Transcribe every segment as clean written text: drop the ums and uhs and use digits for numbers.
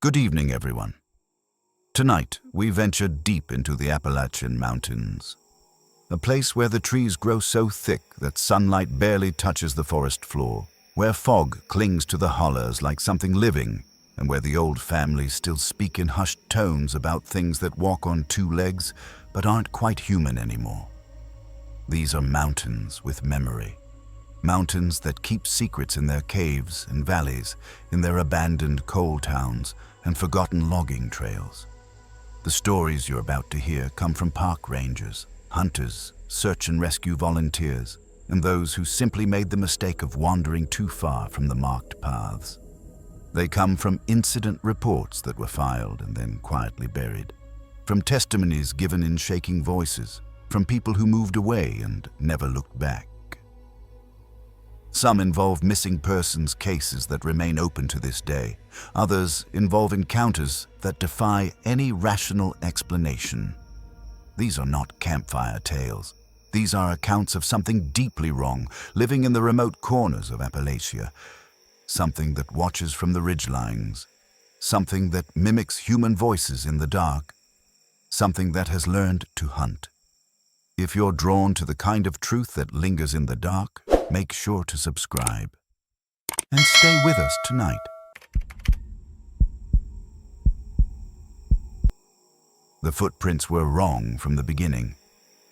Good evening, everyone. Tonight, we venture deep into the Appalachian Mountains, a place where the trees grow so thick that sunlight barely touches the forest floor, where fog clings to the hollows like something living, and where the old families still speak in hushed tones about things that walk on two legs but aren't quite human anymore. These are mountains with memory. Mountains that keep secrets in their caves and valleys, in their abandoned coal towns and forgotten logging trails. The stories you're about to hear come from park rangers, hunters, search and rescue volunteers, and those who simply made the mistake of wandering too far from the marked paths. They come from incident reports that were filed and then quietly buried, from testimonies given in shaking voices, from people who moved away and never looked back. Some involve missing persons cases that remain open to this day. Others involve encounters that defy any rational explanation. These are not campfire tales. These are accounts of something deeply wrong, living in the remote corners of Appalachia. Something that watches from the ridgelines. Something that mimics human voices in the dark. Something that has learned to hunt. If you're drawn to the kind of truth that lingers in the dark, make sure to subscribe. And stay with us tonight. The footprints were wrong from the beginning.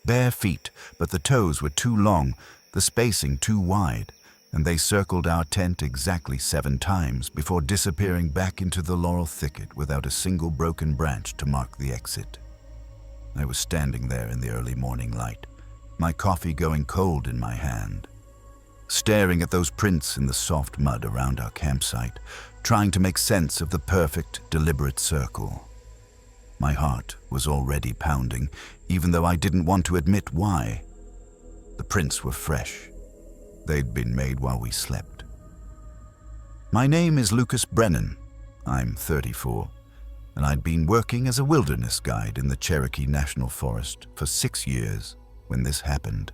Bare feet, but the toes were too long, the spacing too wide, and they circled our tent exactly 7 times before disappearing back into the laurel thicket without a single broken branch to mark the exit. I was standing there in the early morning light, my coffee going cold in my hand, staring at those prints in the soft mud around our campsite, trying to make sense of the perfect, deliberate circle. My heart was already pounding, even though I didn't want to admit why. The prints were fresh. They'd been made while we slept. My name is Lucas Brennan. I'm 34, and I'd been working as a wilderness guide in the Cherokee National Forest for 6 years when this happened.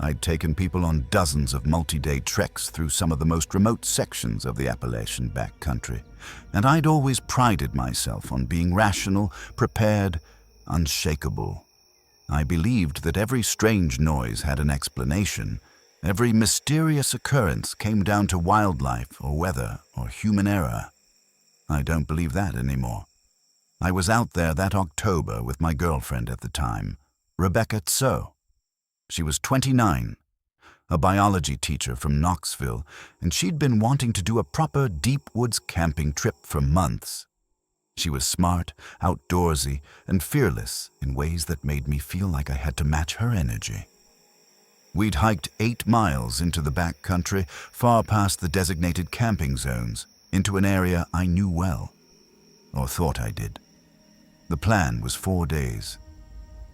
I'd taken people on dozens of multi-day treks through some of the most remote sections of the Appalachian backcountry, and I'd always prided myself on being rational, prepared, unshakable. I believed that every strange noise had an explanation. Every mysterious occurrence came down to wildlife or weather or human error. I don't believe that anymore. I was out there that October with my girlfriend at the time, Rebecca Tso. She was 29, a biology teacher from Knoxville, and she'd been wanting to do a proper deep woods camping trip for months. She was smart, outdoorsy, and fearless in ways that made me feel like I had to match her energy. We'd hiked 8 miles into the backcountry, far past the designated camping zones, into an area I knew well, or thought I did. The plan was 4 days,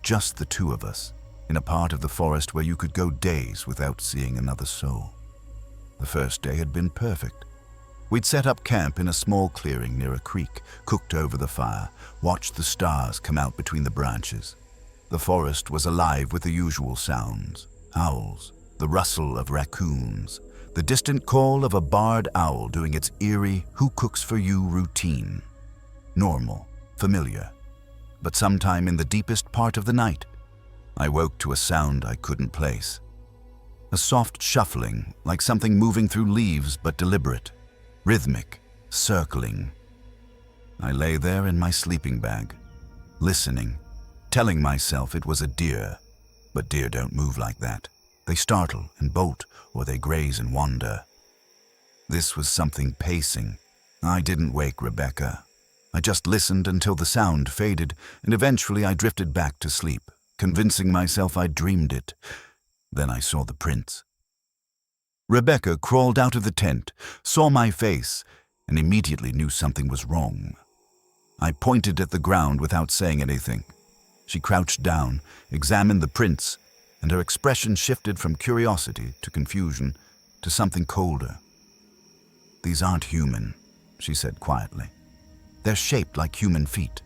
just the 2 of us, in a part of the forest where you could go days without seeing another soul. The first day had been perfect. We'd set up camp in a small clearing near a creek, cooked over the fire, watched the stars come out between the branches. The forest was alive with the usual sounds: owls, the rustle of raccoons, the distant call of a barred owl doing its eerie "who cooks for you" routine. Normal, familiar. But sometime in the deepest part of the night, I woke to a sound I couldn't place. A soft shuffling, like something moving through leaves but deliberate, rhythmic, circling. I lay there in my sleeping bag, listening, telling myself it was a deer. But deer don't move like that. They startle and bolt, or they graze and wander. This was something pacing. I didn't wake Rebecca. I just listened until the sound faded, and eventually I drifted back to sleep, convincing myself I'd dreamed it. Then I saw the prints. Rebecca crawled out of the tent, saw my face, and immediately knew something was wrong. I pointed at the ground without saying anything. She crouched down, examined the prints, and her expression shifted from curiosity to confusion to something colder. "These aren't human," she said quietly. "They're shaped like human feet.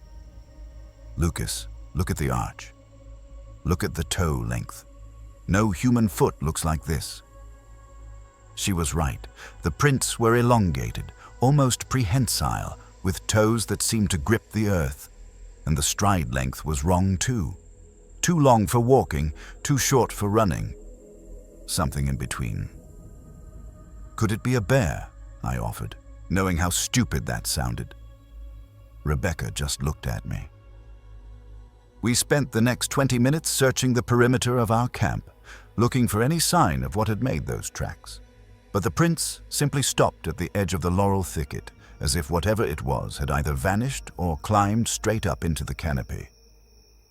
Lucas, look at the arch. Look at the toe length. No human foot looks like this." She was right. The prints were elongated, almost prehensile, with toes that seemed to grip the earth. And the stride length was wrong too. Too long for walking, too short for running. Something in between. Could it be a bear? I offered, knowing how stupid that sounded. Rebecca just looked at me. We spent the next 20 minutes searching the perimeter of our camp, looking for any sign of what had made those tracks. But the prints simply stopped at the edge of the laurel thicket, as if whatever it was had either vanished or climbed straight up into the canopy.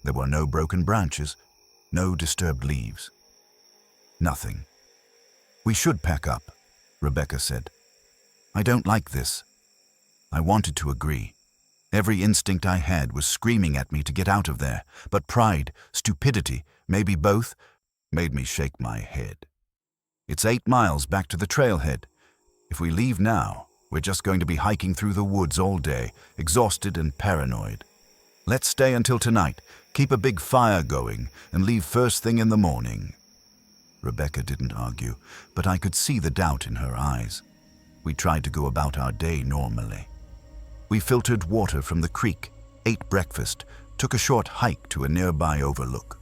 There were no broken branches, no disturbed leaves. Nothing. "We should pack up," Rebecca said. "I don't like this." I wanted to agree. Every instinct I had was screaming at me to get out of there, but pride, stupidity, maybe both, made me shake my head. It's 8 miles back to the trailhead. If we leave now, we're just going to be hiking through the woods all day, exhausted and paranoid. Let's stay until tonight, keep a big fire going, and leave first thing in the morning. Rebecca didn't argue, but I could see the doubt in her eyes. We tried to go about our day normally. We filtered water from the creek, ate breakfast, took a short hike to a nearby overlook.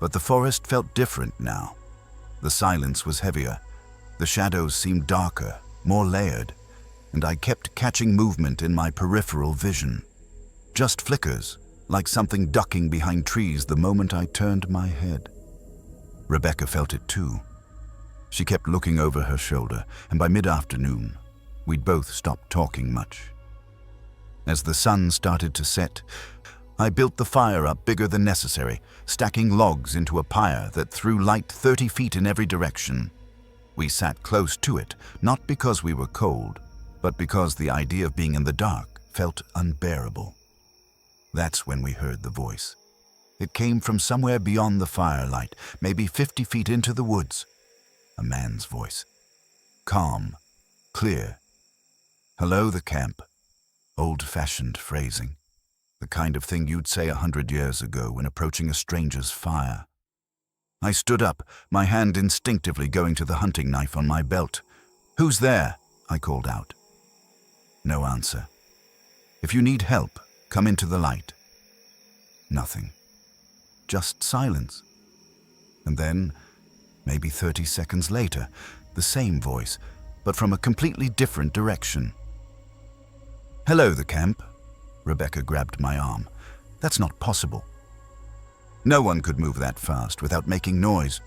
But the forest felt different now. The silence was heavier. The shadows seemed darker, more layered, and I kept catching movement in my peripheral vision. Just flickers, like something ducking behind trees the moment I turned my head. Rebecca felt it too. She kept looking over her shoulder, and by mid-afternoon, we'd both stopped talking much. As the sun started to set, I built the fire up bigger than necessary, stacking logs into a pyre that threw light 30 feet in every direction. We sat close to it, not because we were cold, but because the idea of being in the dark felt unbearable. That's when we heard the voice. It came from somewhere beyond the firelight, maybe 50 feet into the woods. A man's voice. Calm, clear. "Hello, the camp." Old-fashioned phrasing. The kind of thing you'd say 100 years ago when approaching a stranger's fire. I stood up, my hand instinctively going to the hunting knife on my belt. "Who's there?" I called out. No answer. "If you need help, come into the light." Nothing. Just silence. And then, maybe 30 seconds later, the same voice, but from a completely different direction. "Hello, the camp." Rebecca grabbed my arm. "That's not possible." No one could move that fast without making noise.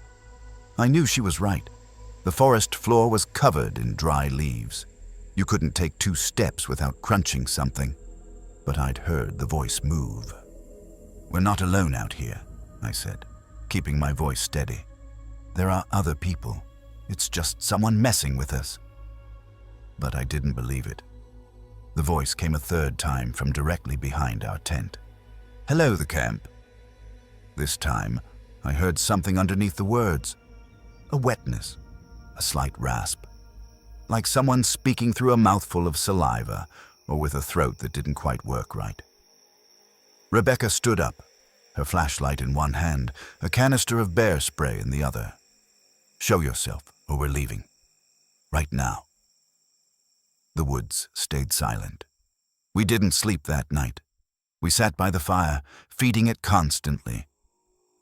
I knew she was right. The forest floor was covered in dry leaves. You couldn't take 2 steps without crunching something. But I'd heard the voice move. "We're not alone out here," I said, keeping my voice steady. "There are other people. It's just someone messing with us." But I didn't believe it. The voice came a third time from directly behind our tent. "Hello, the camp." This time, I heard something underneath the words. A wetness, a slight rasp. Like someone speaking through a mouthful of saliva, or with a throat that didn't quite work right. Rebecca stood up, her flashlight in one hand, a canister of bear spray in the other. "Show yourself, or we're leaving. Right now." The woods stayed silent. We didn't sleep that night. We sat by the fire, feeding it constantly,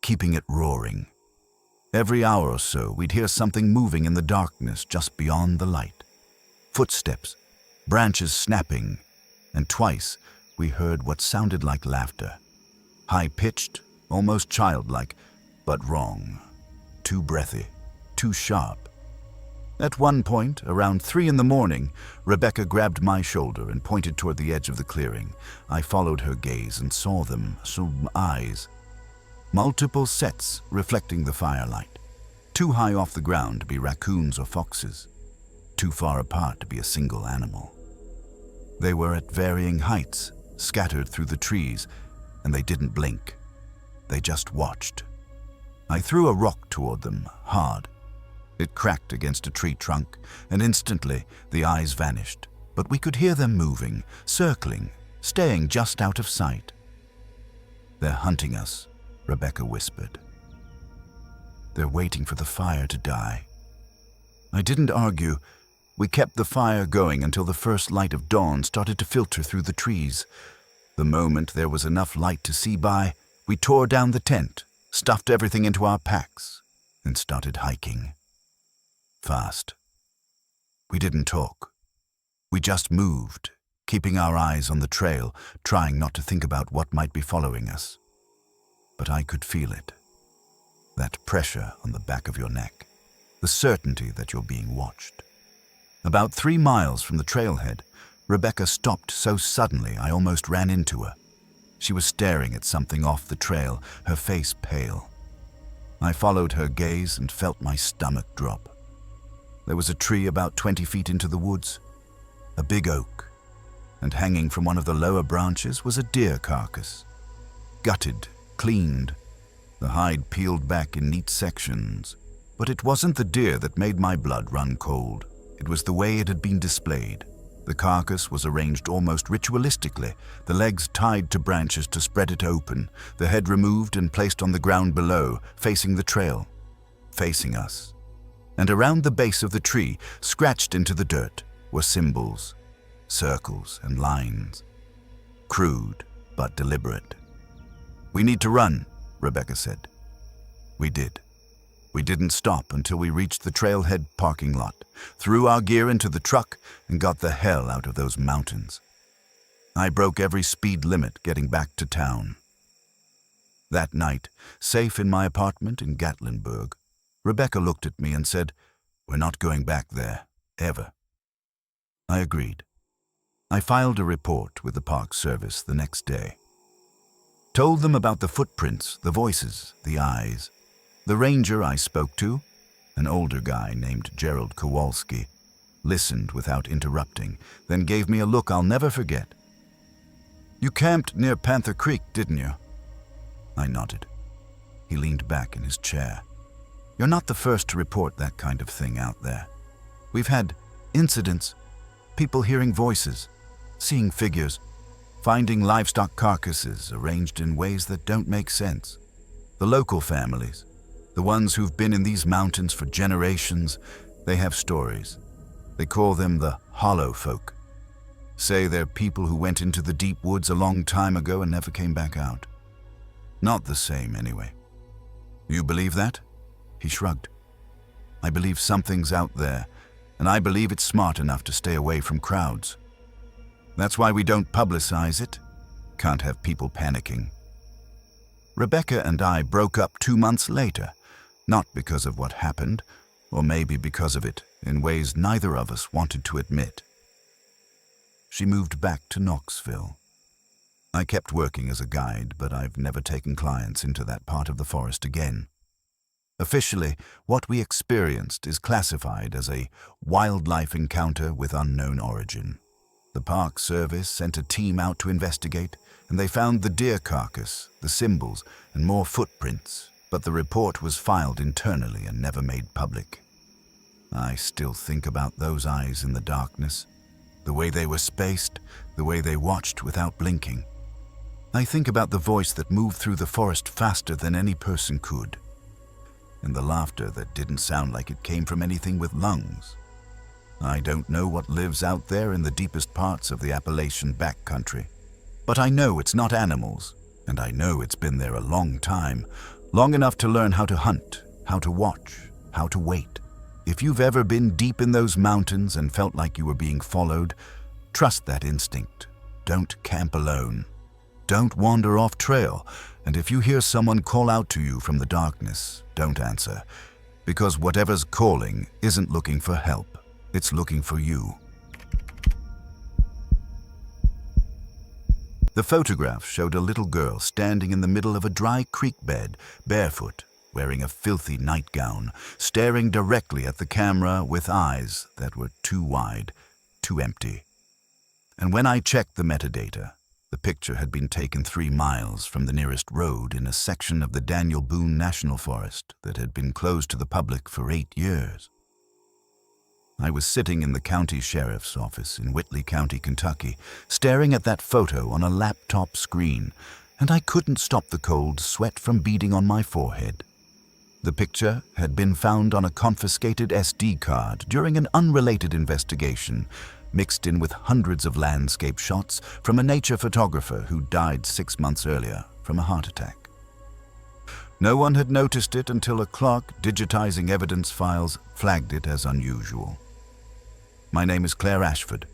keeping it roaring. Every hour or so, we'd hear something moving in the darkness just beyond the light. Footsteps, branches snapping, and twice we heard what sounded like laughter. High-pitched, almost childlike, but wrong. Too breathy, too sharp. At one point, around 3 in the morning, Rebecca grabbed my shoulder and pointed toward the edge of the clearing. I followed her gaze and saw them, some eyes. Multiple sets reflecting the firelight. Too high off the ground to be raccoons or foxes. Too far apart to be a single animal. They were at varying heights, scattered through the trees, and they didn't blink. They just watched. I threw a rock toward them, hard. It cracked against a tree trunk, and instantly the eyes vanished. But we could hear them moving, circling, staying just out of sight. "They're hunting us," Rebecca whispered. "They're waiting for the fire to die." I didn't argue. We kept the fire going until the first light of dawn started to filter through the trees. The moment there was enough light to see by, we tore down the tent, stuffed everything into our packs, and started hiking. Fast. We didn't talk. We just moved, keeping our eyes on the trail, trying not to think about what might be following us. But I could feel it. That pressure on the back of your neck. The certainty that you're being watched. About 3 miles from the trailhead, Rebecca stopped so suddenly I almost ran into her. She was staring at something off the trail, her face pale. I followed her gaze and felt my stomach drop. There was a tree about 20 feet into the woods, a big oak, and hanging from one of the lower branches was a deer carcass. Gutted, cleaned, the hide peeled back in neat sections. But it wasn't the deer that made my blood run cold. It was the way it had been displayed. The carcass was arranged almost ritualistically, the legs tied to branches to spread it open, the head removed and placed on the ground below, facing the trail, facing us. And around the base of the tree, scratched into the dirt, were symbols, circles and lines. Crude, but deliberate. "We need to run," Rebecca said. We did. We didn't stop until we reached the trailhead parking lot, threw our gear into the truck, and got the hell out of those mountains. I broke every speed limit getting back to town. That night, safe in my apartment in Gatlinburg, Rebecca looked at me and said, "We're not going back there, ever." I agreed. I filed a report with the Park Service the next day. Told them about the footprints, the voices, the eyes. The ranger I spoke to, an older guy named Gerald Kowalski, listened without interrupting, then gave me a look I'll never forget. "You camped near Panther Creek, didn't you?" I nodded. He leaned back in his chair. "You're not the first to report that kind of thing out there. We've had incidents, people hearing voices, seeing figures, finding livestock carcasses arranged in ways that don't make sense. The local families, the ones who've been in these mountains for generations, they have stories. They call them the hollow folk. Say they're people who went into the deep woods a long time ago and never came back out. Not the same, anyway." "You believe that?" He shrugged. "I believe something's out there, and I believe it's smart enough to stay away from crowds. That's why we don't publicize it. Can't have people panicking." Rebecca and I broke up 2 months later, not because of what happened, or maybe because of it in ways neither of us wanted to admit. She moved back to Knoxville. I kept working as a guide, but I've never taken clients into that part of the forest again. Officially, what we experienced is classified as a wildlife encounter with unknown origin. The Park Service sent a team out to investigate, and they found the deer carcass, the symbols, and more footprints, but the report was filed internally and never made public. I still think about those eyes in the darkness, the way they were spaced, the way they watched without blinking. I think about the voice that moved through the forest faster than any person could, and the laughter that didn't sound like it came from anything with lungs. I don't know what lives out there in the deepest parts of the Appalachian backcountry, but I know it's not animals, and I know it's been there a long time, long enough to learn how to hunt, how to watch, how to wait. If you've ever been deep in those mountains and felt like you were being followed, trust that instinct. Don't camp alone. Don't wander off trail, and if you hear someone call out to you from the darkness, don't answer, because whatever's calling isn't looking for help. It's looking for you. The photograph showed a little girl standing in the middle of a dry creek bed, barefoot, wearing a filthy nightgown, staring directly at the camera with eyes that were too wide, too empty. And when I checked the metadata, the picture had been taken 3 miles from the nearest road in a section of the Daniel Boone National Forest that had been closed to the public for 8 years. I was sitting in the county sheriff's office in Whitley County, Kentucky, staring at that photo on a laptop screen, and I couldn't stop the cold sweat from beading on my forehead. The picture had been found on a confiscated SD card during an unrelated investigation, mixed in with hundreds of landscape shots from a nature photographer who died 6 months earlier from a heart attack. No one had noticed it until a clerk digitizing evidence files flagged it as unusual. My name is Claire Ashford.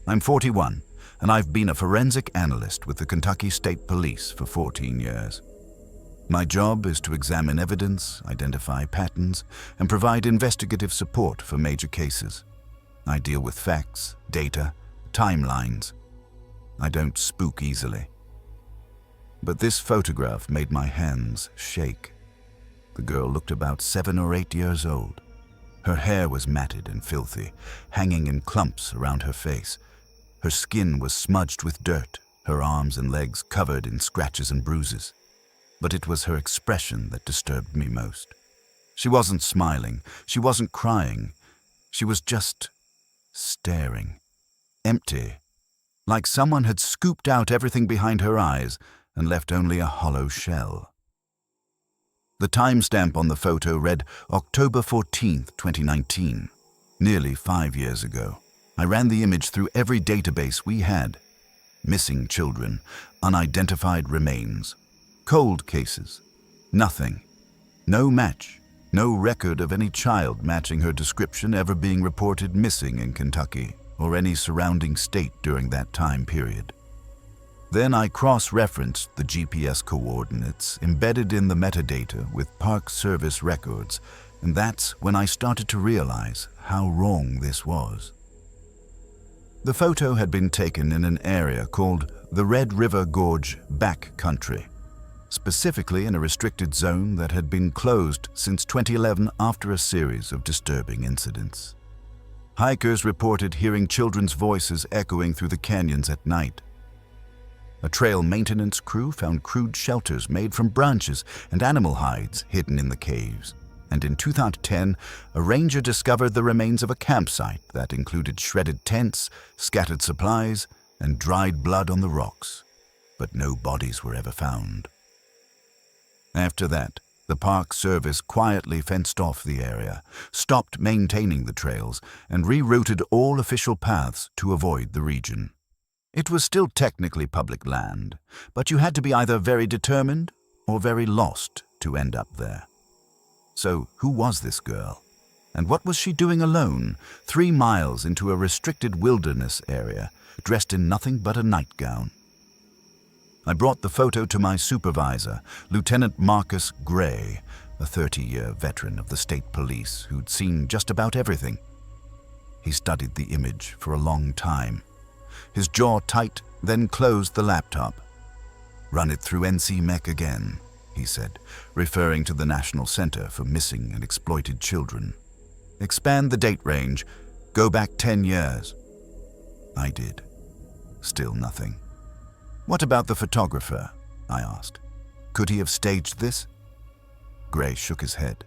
I'm 41, and I've been a forensic analyst with the Kentucky State Police for 14 years. My job is to examine evidence, identify patterns, and provide investigative support for major cases. I deal with facts, data, timelines. I don't spook easily. But this photograph made my hands shake. The girl looked about 7 or 8 years old. Her hair was matted and filthy, hanging in clumps around her face. Her skin was smudged with dirt, her arms and legs covered in scratches and bruises. But it was her expression that disturbed me most. She wasn't smiling, she wasn't crying. She was just staring, empty, like someone had scooped out everything behind her eyes and left only a hollow shell. The timestamp on the photo read October 14th, 2019, nearly 5 years ago. I ran the image through every database we had. Missing children, unidentified remains, cold cases, nothing. No match, no record of any child matching her description ever being reported missing in Kentucky or any surrounding state during that time period. Then I cross-referenced the GPS coordinates embedded in the metadata with Park Service records, and that's when I started to realize how wrong this was. The photo had been taken in an area called the Red River Gorge Backcountry, specifically in a restricted zone that had been closed since 2011 after a series of disturbing incidents. Hikers reported hearing children's voices echoing through the canyons at night. A trail maintenance crew found crude shelters made from branches and animal hides hidden in the caves. And in 2010, a ranger discovered the remains of a campsite that included shredded tents, scattered supplies, and dried blood on the rocks. But no bodies were ever found. After that, the Park Service quietly fenced off the area, stopped maintaining the trails, and rerouted all official paths to avoid the region. It was still technically public land, but you had to be either very determined or very lost to end up there. So who was this girl? And what was she doing alone, 3 miles into a restricted wilderness area, dressed in nothing but a nightgown? I brought the photo to my supervisor, Lieutenant Marcus Gray, a 30-year veteran of the state police who'd seen just about everything. He studied the image for a long time. His jaw tight, then closed the laptop. "Run it through NCMEC again," he said, referring to the National Center for Missing and Exploited Children. "Expand the date range. Go back 10 years. I did. Still nothing. "What about the photographer?" I asked. "Could he have staged this?" Gray shook his head.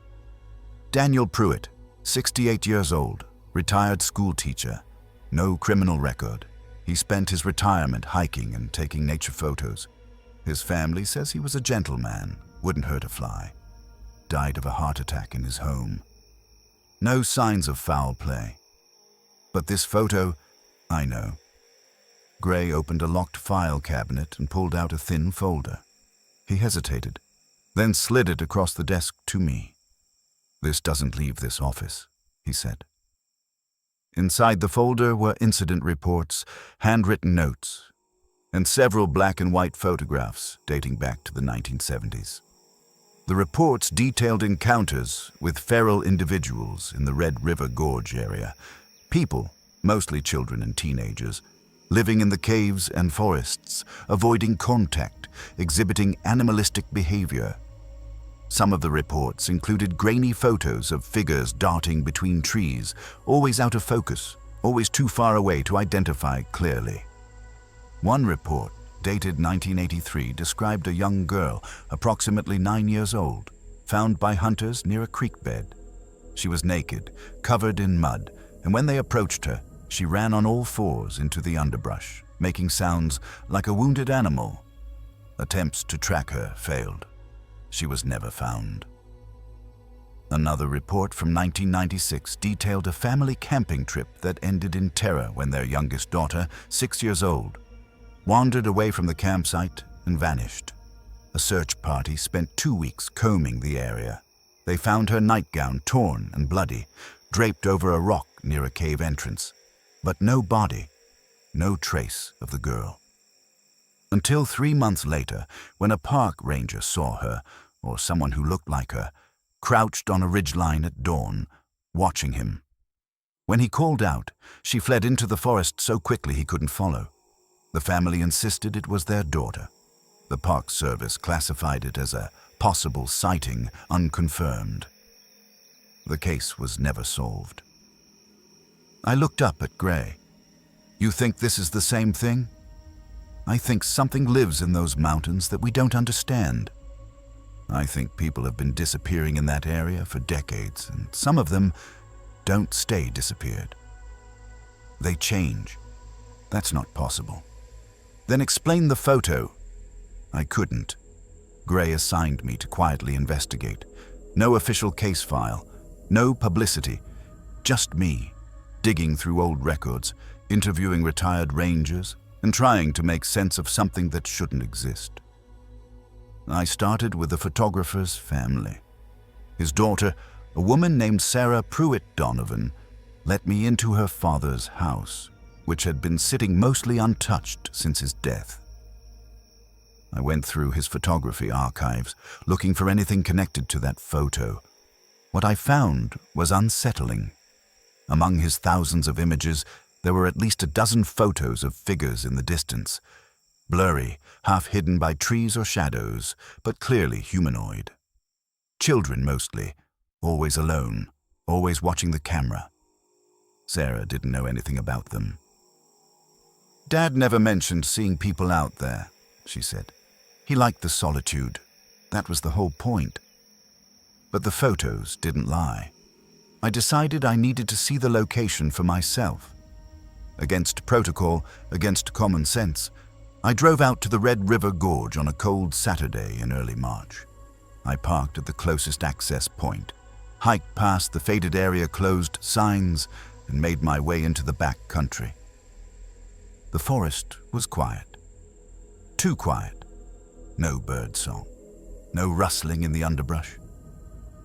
"Daniel Pruitt, 68 years old, retired school teacher, no criminal record. He spent his retirement hiking and taking nature photos. His family says he was a gentleman, wouldn't hurt a fly. Died of a heart attack in his home. No signs of foul play. But this photo, I know." Gray opened a locked file cabinet and pulled out a thin folder. He hesitated, then slid it across the desk to me. "This doesn't leave this office," he said. Inside the folder were incident reports, handwritten notes, and several black and white photographs dating back to the 1970s. The reports detailed encounters with feral individuals in the Red River Gorge area, people, mostly children and teenagers, living in the caves and forests, avoiding contact, exhibiting animalistic behavior. Some of the reports included grainy photos of figures darting between trees, always out of focus, always too far away to identify clearly. One report, dated 1983, described a young girl, approximately 9 years old, found by hunters near a creek bed. She was naked, covered in mud, and when they approached her, she ran on all fours into the underbrush, making sounds like a wounded animal. Attempts to track her failed. She was never found. Another report from 1996 detailed a family camping trip that ended in terror when their youngest daughter, 6 years old, wandered away from the campsite and vanished. A search party spent 2 weeks combing the area. They found her nightgown torn and bloody, draped over a rock near a cave entrance, but no body, no trace of the girl. Until 3 months later, when a park ranger saw her, or someone who looked like her, crouched on a ridgeline at dawn, watching him. When he called out, she fled into the forest so quickly he couldn't follow. The family insisted it was their daughter. The Park Service classified it as a possible sighting, unconfirmed. The case was never solved. I looked up at Gray. You think this is the same thing? I think something lives in those mountains that we don't understand. I think people have been disappearing in that area for decades, and some of them don't stay disappeared. They change. That's not possible. Then explain the photo. I couldn't. Gray assigned me to quietly investigate. No official case file, no publicity, just me, digging through old records, interviewing retired rangers, and trying to make sense of something that shouldn't exist. I started with the photographer's family. His daughter, a woman named Sarah Pruitt Donovan, let me into her father's house, which had been sitting mostly untouched since his death. I went through his photography archives, looking for anything connected to that photo. What I found was unsettling. Among his thousands of images, there were at least a dozen photos of figures in the distance, blurry, half hidden by trees or shadows, but clearly humanoid. Children mostly, always alone, always watching the camera. Sarah didn't know anything about them. Dad never mentioned seeing people out there, she said. He liked the solitude. That was the whole point. But the photos didn't lie. I decided I needed to see the location for myself. Against protocol, against common sense, I drove out to the Red River Gorge on a cold Saturday in early March. I parked at the closest access point, hiked past the faded area closed signs, and made my way into the back country. The forest was quiet. Too quiet. No bird song. No rustling in the underbrush.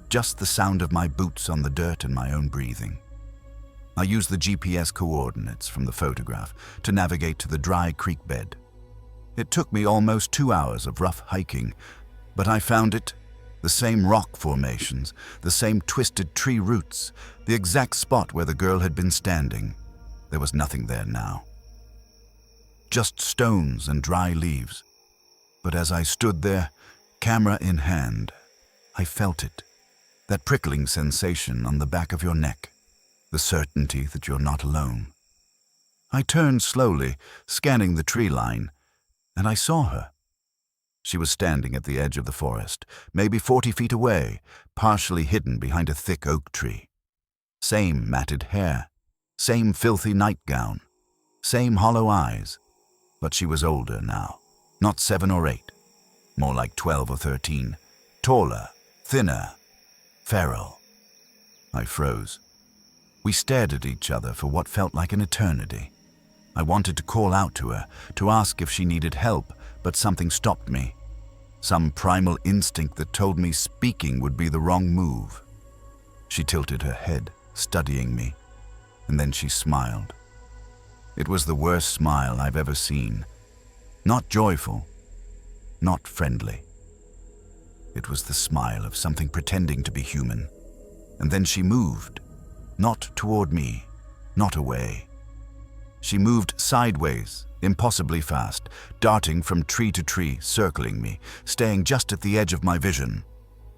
Just the sound of my boots on the dirt and my own breathing. I used the GPS coordinates from the photograph to navigate to the dry creek bed. It took me almost 2 hours of rough hiking, but I found it, the same rock formations, the same twisted tree roots, the exact spot where the girl had been standing. There was nothing there now. Just stones and dry leaves. But as I stood there, camera in hand, I felt it, that prickling sensation on the back of your neck, the certainty that you're not alone. I turned slowly, scanning the tree line, and I saw her. She was standing at the edge of the forest, maybe 40 feet away, partially hidden behind a thick oak tree. Same matted hair, same filthy nightgown, same hollow eyes, but she was older now, not 7 or 8, more like 12 or 13, taller, thinner, feral. I froze. We stared at each other for what felt like an eternity. I wanted to call out to her, to ask if she needed help, but something stopped me. Some primal instinct that told me speaking would be the wrong move. She tilted her head, studying me, and then she smiled. It was the worst smile I've ever seen. Not joyful, not friendly. It was the smile of something pretending to be human. And then she moved, not toward me, not away. She moved sideways, impossibly fast, darting from tree to tree, circling me, staying just at the edge of my vision.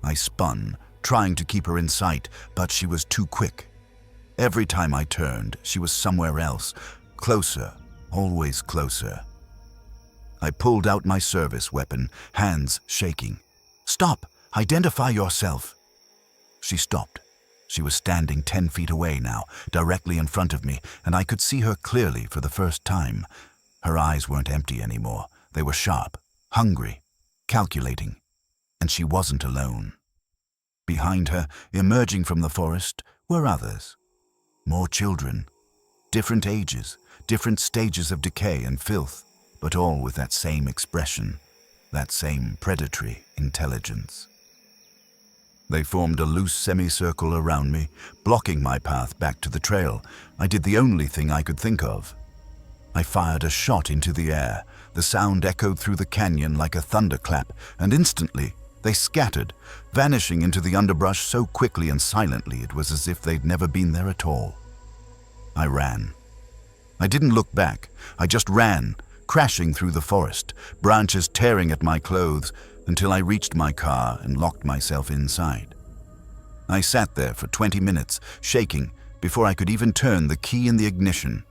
I spun, trying to keep her in sight, but she was too quick. Every time I turned, she was somewhere else, closer, always closer. I pulled out my service weapon, hands shaking. "Stop! Identify yourself!" She stopped. She was standing 10 feet away now, directly in front of me, and I could see her clearly for the first time. Her eyes weren't empty anymore. They were sharp, hungry, calculating, and she wasn't alone. Behind her, emerging from the forest, were others. More children. Different ages, different stages of decay and filth, but all with that same expression, that same predatory intelligence. They formed a loose semicircle around me, blocking my path back to the trail. I did the only thing I could think of. I fired a shot into the air. The sound echoed through the canyon like a thunderclap, and instantly they scattered, vanishing into the underbrush so quickly and silently it was as if they'd never been there at all. I ran. I didn't look back. I just ran, crashing through the forest, branches tearing at my clothes, until I reached my car and locked myself inside. I sat there for 20 minutes, shaking, before I could even turn the key in the ignition.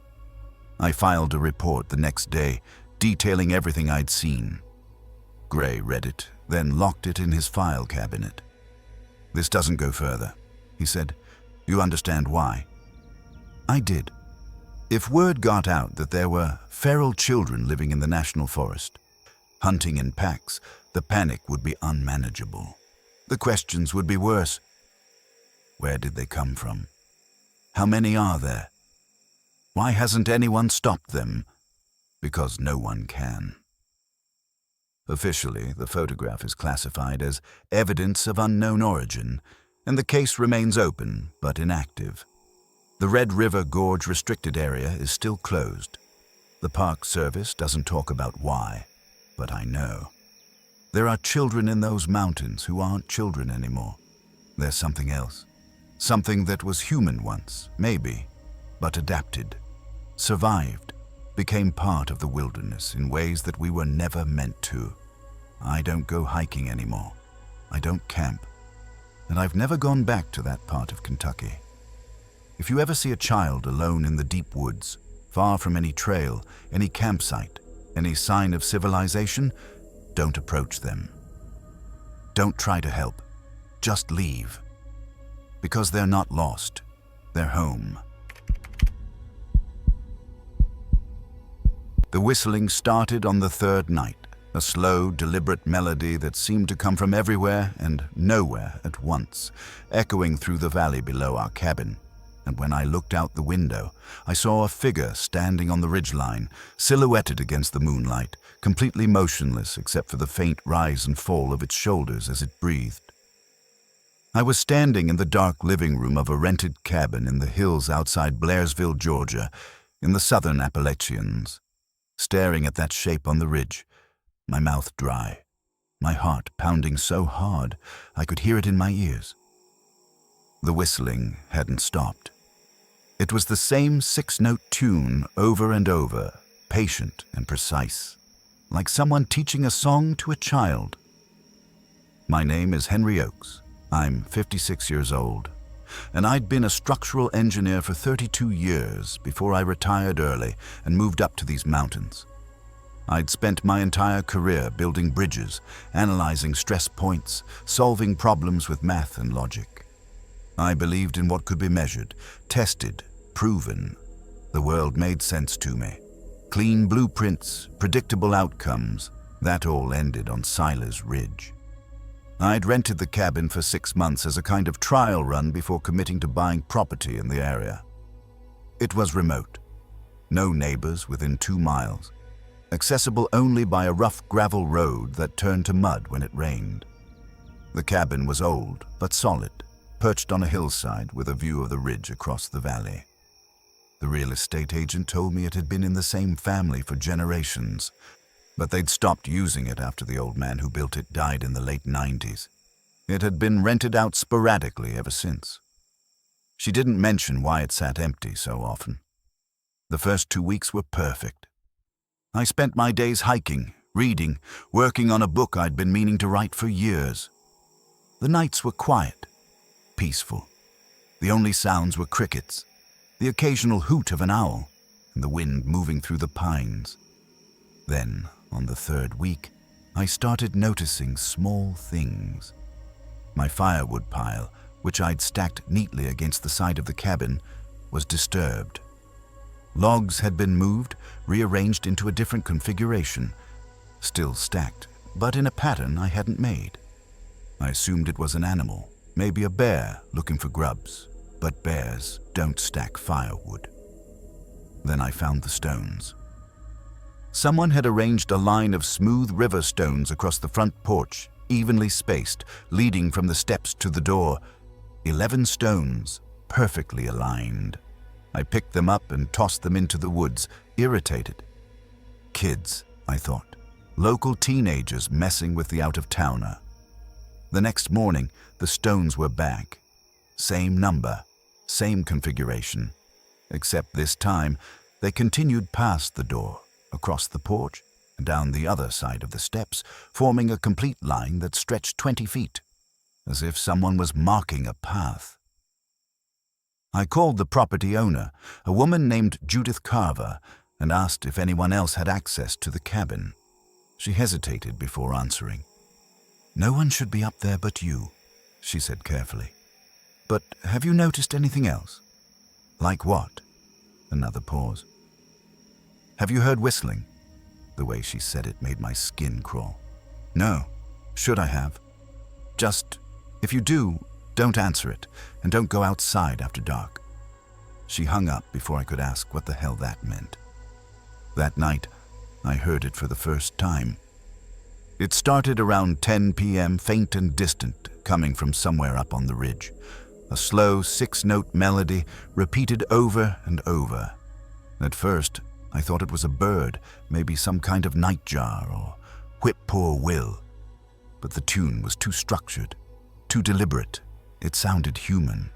I filed a report the next day, detailing everything I'd seen. Gray read it, then locked it in his file cabinet. "This doesn't go further," he said. "You understand why?" I did. If word got out that there were feral children living in the national forest, hunting in packs, the panic would be unmanageable. The questions would be worse. Where did they come from? How many are there? Why hasn't anyone stopped them? Because no one can. Officially, the photograph is classified as evidence of unknown origin, and the case remains open but inactive. The Red River Gorge restricted area is still closed. The Park Service doesn't talk about why, but I know. There are children in those mountains who aren't children anymore. There's something else. Something that was human once, maybe, but adapted, survived, became part of the wilderness in ways that we were never meant to. I don't go hiking anymore. I don't camp. And I've never gone back to that part of Kentucky. If you ever see a child alone in the deep woods, far from any trail, any campsite, any sign of civilization, don't approach them. Don't try to help. Just leave. Because they're not lost. They're home. The whistling started on the third night, a slow, deliberate melody that seemed to come from everywhere and nowhere at once, echoing through the valley below our cabin. And when I looked out the window, I saw a figure standing on the ridgeline, silhouetted against the moonlight, completely motionless except for the faint rise and fall of its shoulders as it breathed. I was standing in the dark living room of a rented cabin in the hills outside Blairsville, Georgia, in the southern Appalachians, staring at that shape on the ridge, my mouth dry, my heart pounding so hard I could hear it in my ears. The whistling hadn't stopped. It was the same 6-note tune over and over, patient and precise, like someone teaching a song to a child. My name is Henry Oakes. I'm 56 years old, and I'd been a structural engineer for 32 years before I retired early and moved up to these mountains. I'd spent my entire career building bridges, analyzing stress points, solving problems with math and logic. I believed in what could be measured, tested, proven. The world made sense to me. Clean blueprints, predictable outcomes, that all ended on Silas Ridge. I'd rented the cabin for 6 months as a kind of trial run before committing to buying property in the area. It was remote. No neighbors within 2 miles. Accessible only by a rough gravel road that turned to mud when it rained. The cabin was old but solid, perched on a hillside with a view of the ridge across the valley. The real estate agent told me it had been in the same family for generations, but they'd stopped using it after the old man who built it died in the late 90s. It had been rented out sporadically ever since. She didn't mention why it sat empty so often. The first 2 weeks were perfect. I spent my days hiking, reading, working on a book I'd been meaning to write for years. The nights were quiet, peaceful. The only sounds were crickets, the occasional hoot of an owl, and the wind moving through the pines. Then, on the 3rd week, I started noticing small things. My firewood pile, which I'd stacked neatly against the side of the cabin, was disturbed. Logs had been moved, rearranged into a different configuration, still stacked, but in a pattern I hadn't made. I assumed it was an animal, maybe a bear looking for grubs, but bears don't stack firewood. Then I found the stones. Someone had arranged a line of smooth river stones across the front porch, evenly spaced, leading from the steps to the door. 11 stones, perfectly aligned. I picked them up and tossed them into the woods, irritated. Kids, I thought. Local teenagers messing with the out-of-towner. The next morning, the stones were back. Same number, same configuration. Except this time, they continued past the door, across the porch, and down the other side of the steps, forming a complete line that stretched 20 feet, as if someone was marking a path. I called the property owner, a woman named Judith Carver, and asked if anyone else had access to the cabin. She hesitated before answering. "No one should be up there but you," she said carefully. "But have you noticed anything else?" "Like what?" Another pause. "Have you heard whistling?" The way she said it made my skin crawl. "No. Should I have?" "Just, if you do, don't answer it, and don't go outside after dark." She hung up before I could ask what the hell that meant. That night, I heard it for the first time. It started around 10 p.m., faint and distant, coming from somewhere up on the ridge. A slow 6-note melody repeated over and over. At first, I thought it was a bird, maybe some kind of nightjar or whip poor will. But the tune was too structured, too deliberate. It sounded human.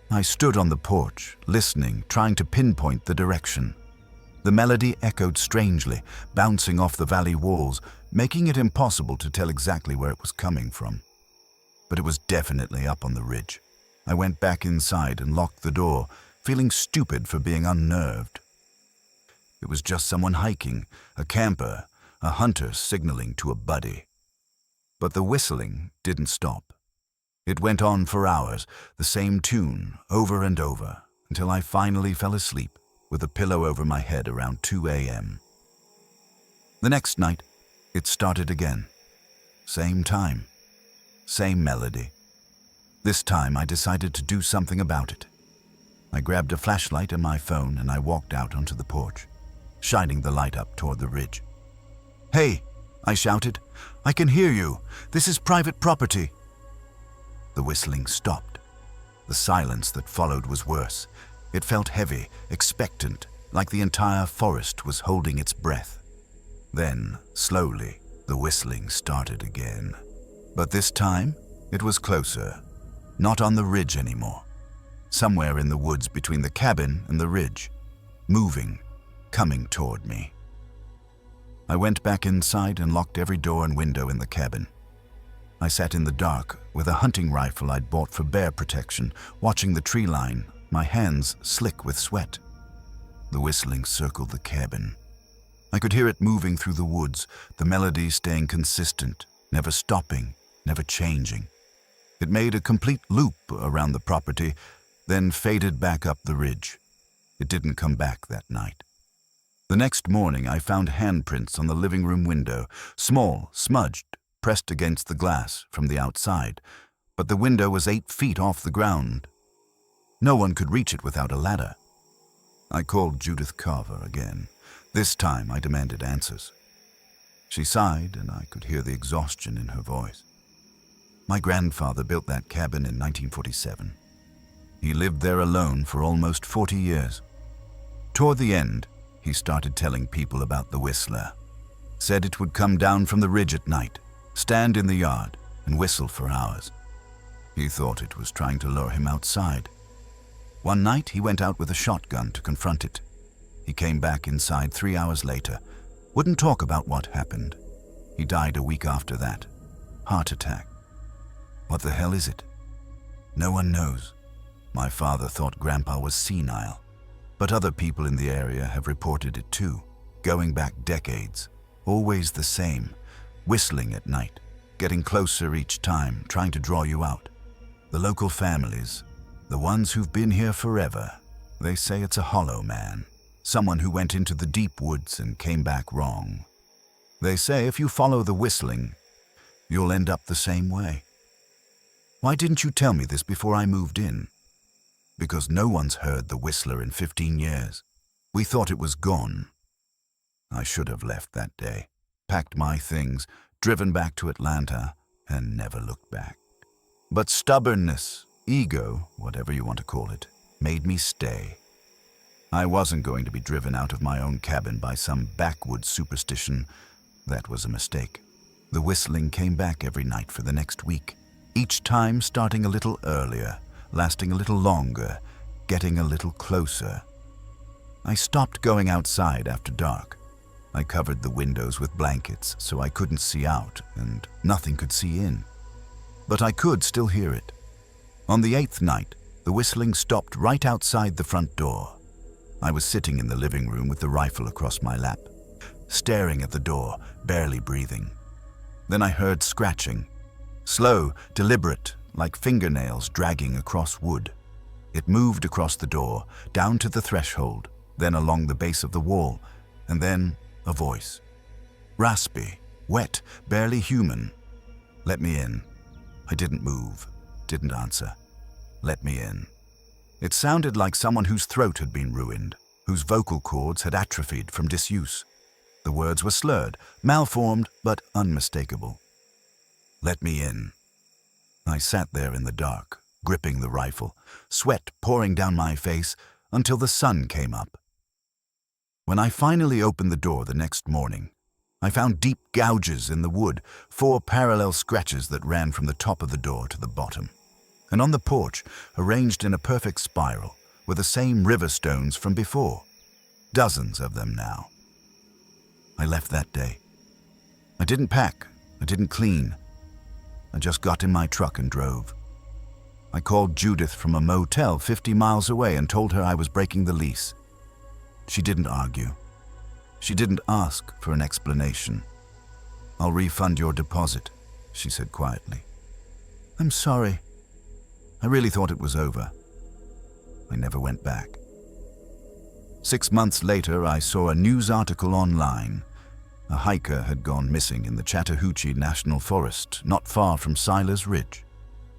I stood on the porch, listening, trying to pinpoint the direction. The melody echoed strangely, bouncing off the valley walls, making it impossible to tell exactly where it was coming from. But it was definitely up on the ridge. I went back inside and locked the door, feeling stupid for being unnerved. It was just someone hiking, a camper, a hunter signaling to a buddy. But the whistling didn't stop. It went on for hours, the same tune, over and over, until I finally fell asleep with a pillow over my head around 2 a.m. The next night, it started again. Same time, same melody. This time I decided to do something about it. I grabbed a flashlight and my phone and I walked out onto the porch, shining the light up toward the ridge. "Hey," I shouted, "I can hear you. This is private property." The whistling stopped. The silence that followed was worse. It felt heavy, expectant, like the entire forest was holding its breath. Then, slowly, the whistling started again. But this time, it was closer. Not on the ridge anymore. Somewhere in the woods between the cabin and the ridge. Moving, coming toward me. I went back inside and locked every door and window in the cabin. I sat in the dark with a hunting rifle I'd bought for bear protection, watching the tree line, my hands slick with sweat. The whistling circled the cabin. I could hear it moving through the woods, the melody staying consistent, never stopping, never changing. It made a complete loop around the property, then faded back up the ridge. It didn't come back that night. The next morning, I found handprints on the living room window, small, smudged, pressed against the glass from the outside, but the window was 8 feet off the ground. No one could reach it without a ladder. I called Judith Carver again. This time I demanded answers. She sighed, and I could hear the exhaustion in her voice. My grandfather built that cabin in 1947. He lived there alone for almost 40 years. Toward the end, he started telling people about the whistler. Said it would come down from the ridge at night, stand in the yard, and whistle for hours. He thought it was trying to lure him outside. One night, he went out with a shotgun to confront it. He came back inside 3 hours later, wouldn't talk about what happened. He died a week after that. Heart attack. What the hell is it? No one knows. My father thought Grandpa was senile, but other people in the area have reported it too, going back decades. Always the same, whistling at night, getting closer each time, trying to draw you out. The local families, the ones who've been here forever, they say it's a hollow man, someone who went into the deep woods and came back wrong. They say if you follow the whistling, you'll end up the same way. Why didn't you tell me this before I moved in? Because no one's heard the whistler in 15 years. We thought it was gone. I should have left that day, packed my things, driven back to Atlanta, and never looked back. But stubbornness, ego, whatever you want to call it, made me stay. I wasn't going to be driven out of my own cabin by some backwoods superstition. That was a mistake. The whistling came back every night for the next week, each time starting a little earlier, lasting a little longer, getting a little closer. I stopped going outside after dark. I covered the windows with blankets so I couldn't see out and nothing could see in. But I could still hear it. On the 8th night, the whistling stopped right outside the front door. I was sitting in the living room with the rifle across my lap, staring at the door, barely breathing. Then I heard scratching. Slow, deliberate, like fingernails dragging across wood. It moved across the door, down to the threshold, then along the base of the wall, and then a voice. Raspy, wet, barely human. Let me in. I didn't move, didn't answer. Let me in. It sounded like someone whose throat had been ruined, whose vocal cords had atrophied from disuse. The words were slurred, malformed, but unmistakable. Let me in. I sat there in the dark, gripping the rifle, sweat pouring down my face until the sun came up. When I finally opened the door the next morning, I found deep gouges in the wood, 4 parallel scratches that ran from the top of the door to the bottom. And on the porch, arranged in a perfect spiral, were the same river stones from before. Dozens of them now. I left that day. I didn't pack, I didn't clean. I just got in my truck and drove. I called Judith from a motel 50 miles away and told her I was breaking the lease. She didn't argue. She didn't ask for an explanation. I'll refund your deposit, she said quietly. I'm sorry. I really thought it was over. I never went back. 6 months later, I saw a news article online. A hiker had gone missing in the Chattahoochee National Forest, not far from Silas Ridge.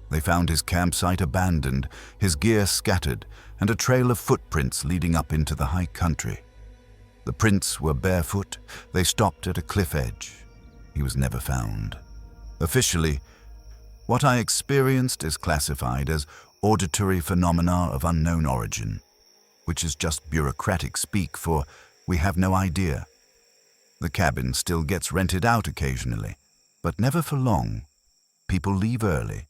They found his campsite abandoned, his gear scattered, and a trail of footprints leading up into the high country. The prints were barefoot. They stopped at a cliff edge. He was never found. Officially, what I experienced is classified as auditory phenomena of unknown origin, which is just bureaucratic speak for we have no idea. The cabin still gets rented out occasionally, but never for long. People leave early.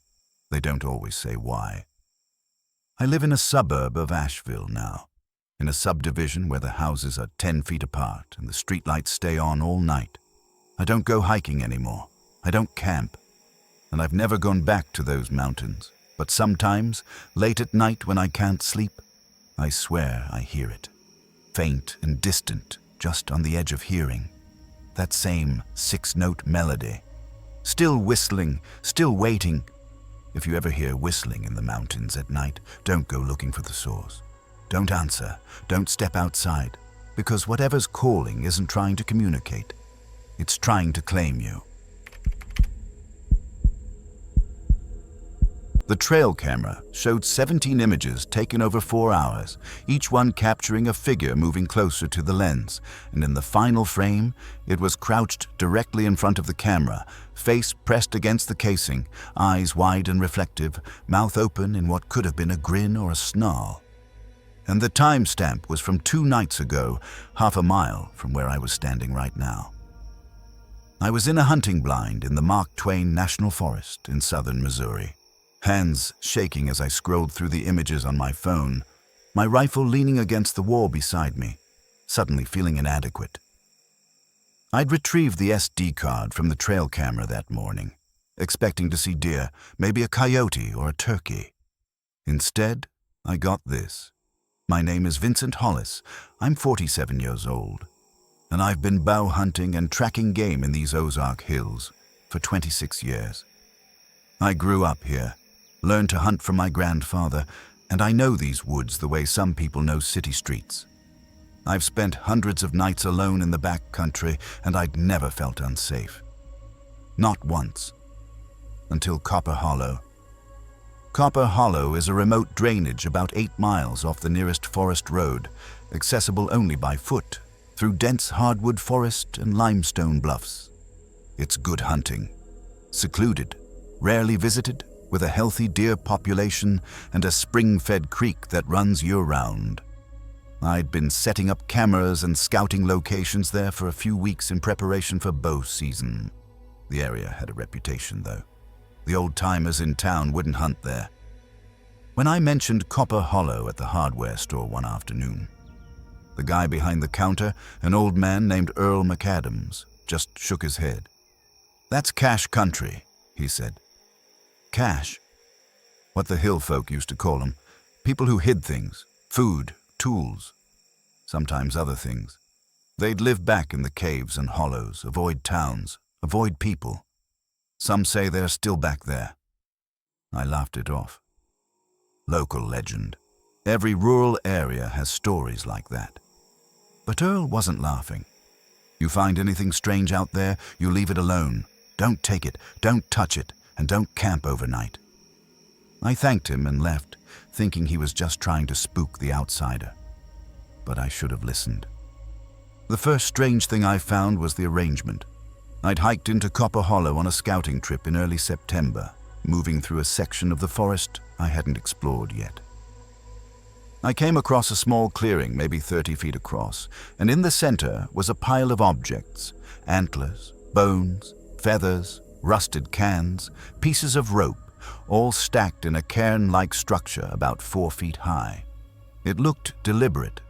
They don't always say why. I live in a suburb of Asheville now, in a subdivision where the houses are 10 feet apart and the streetlights stay on all night. I don't go hiking anymore. I don't camp. And I've never gone back to those mountains. But sometimes, late at night when I can't sleep, I swear I hear it. Faint and distant, just on the edge of hearing. That same 6-note melody. Still whistling, still waiting. If you ever hear whistling in the mountains at night, don't go looking for the source. Don't answer. Don't step outside. Because whatever's calling isn't trying to communicate. It's trying to claim you. The trail camera showed 17 images taken over 4 hours, each one capturing a figure moving closer to the lens, and in the final frame, it was crouched directly in front of the camera, face pressed against the casing, eyes wide and reflective, mouth open in what could have been a grin or a snarl. And the timestamp was from 2 nights ago, half a mile from where I was standing right now. I was in a hunting blind in the Mark Twain National Forest in southern Missouri. Hands shaking as I scrolled through the images on my phone, my rifle leaning against the wall beside me, suddenly feeling inadequate. I'd retrieved the SD card from the trail camera that morning, expecting to see deer, maybe a coyote or a turkey. Instead, I got this. My name is Vincent Hollis. I'm 47 years old, and I've been bow hunting and tracking game in these Ozark Hills for 26 years. I grew up here, learned to hunt from my grandfather, and I know these woods the way some people know city streets. I've spent hundreds of nights alone in the back country, and I'd never felt unsafe. Not once. Until Copper Hollow. Copper Hollow is a remote drainage about 8 miles off the nearest forest road, accessible only by foot, through dense hardwood forest and limestone bluffs. It's good hunting, secluded, rarely visited, with a healthy deer population and a spring-fed creek that runs year-round. I'd been setting up cameras and scouting locations there for a few weeks in preparation for bow season. The area had a reputation, though. The old-timers in town wouldn't hunt there. When I mentioned Copper Hollow at the hardware store one afternoon, the guy behind the counter, an old man named Earl McAdams, just shook his head. "That's cache country," he said. Cache? What the hill folk used to call them. People who hid things, food, tools, sometimes other things. They'd live back in the caves and hollows, avoid towns, avoid people. Some say they're still back there. I laughed it off. Local legend. Every rural area has stories like that. But Earl wasn't laughing. You find anything strange out there, you leave it alone. Don't take it, don't touch it, and don't camp overnight. I thanked him and left, thinking he was just trying to spook the outsider. But I should have listened. The first strange thing I found was the arrangement. I'd hiked into Copper Hollow on a scouting trip in early September, moving through a section of the forest I hadn't explored yet. I came across a small clearing, maybe 30 feet across, and in the center was a pile of objects: antlers, bones, feathers, rusted cans, pieces of rope, all stacked in a cairn-like structure about 4 feet high. It looked deliberate,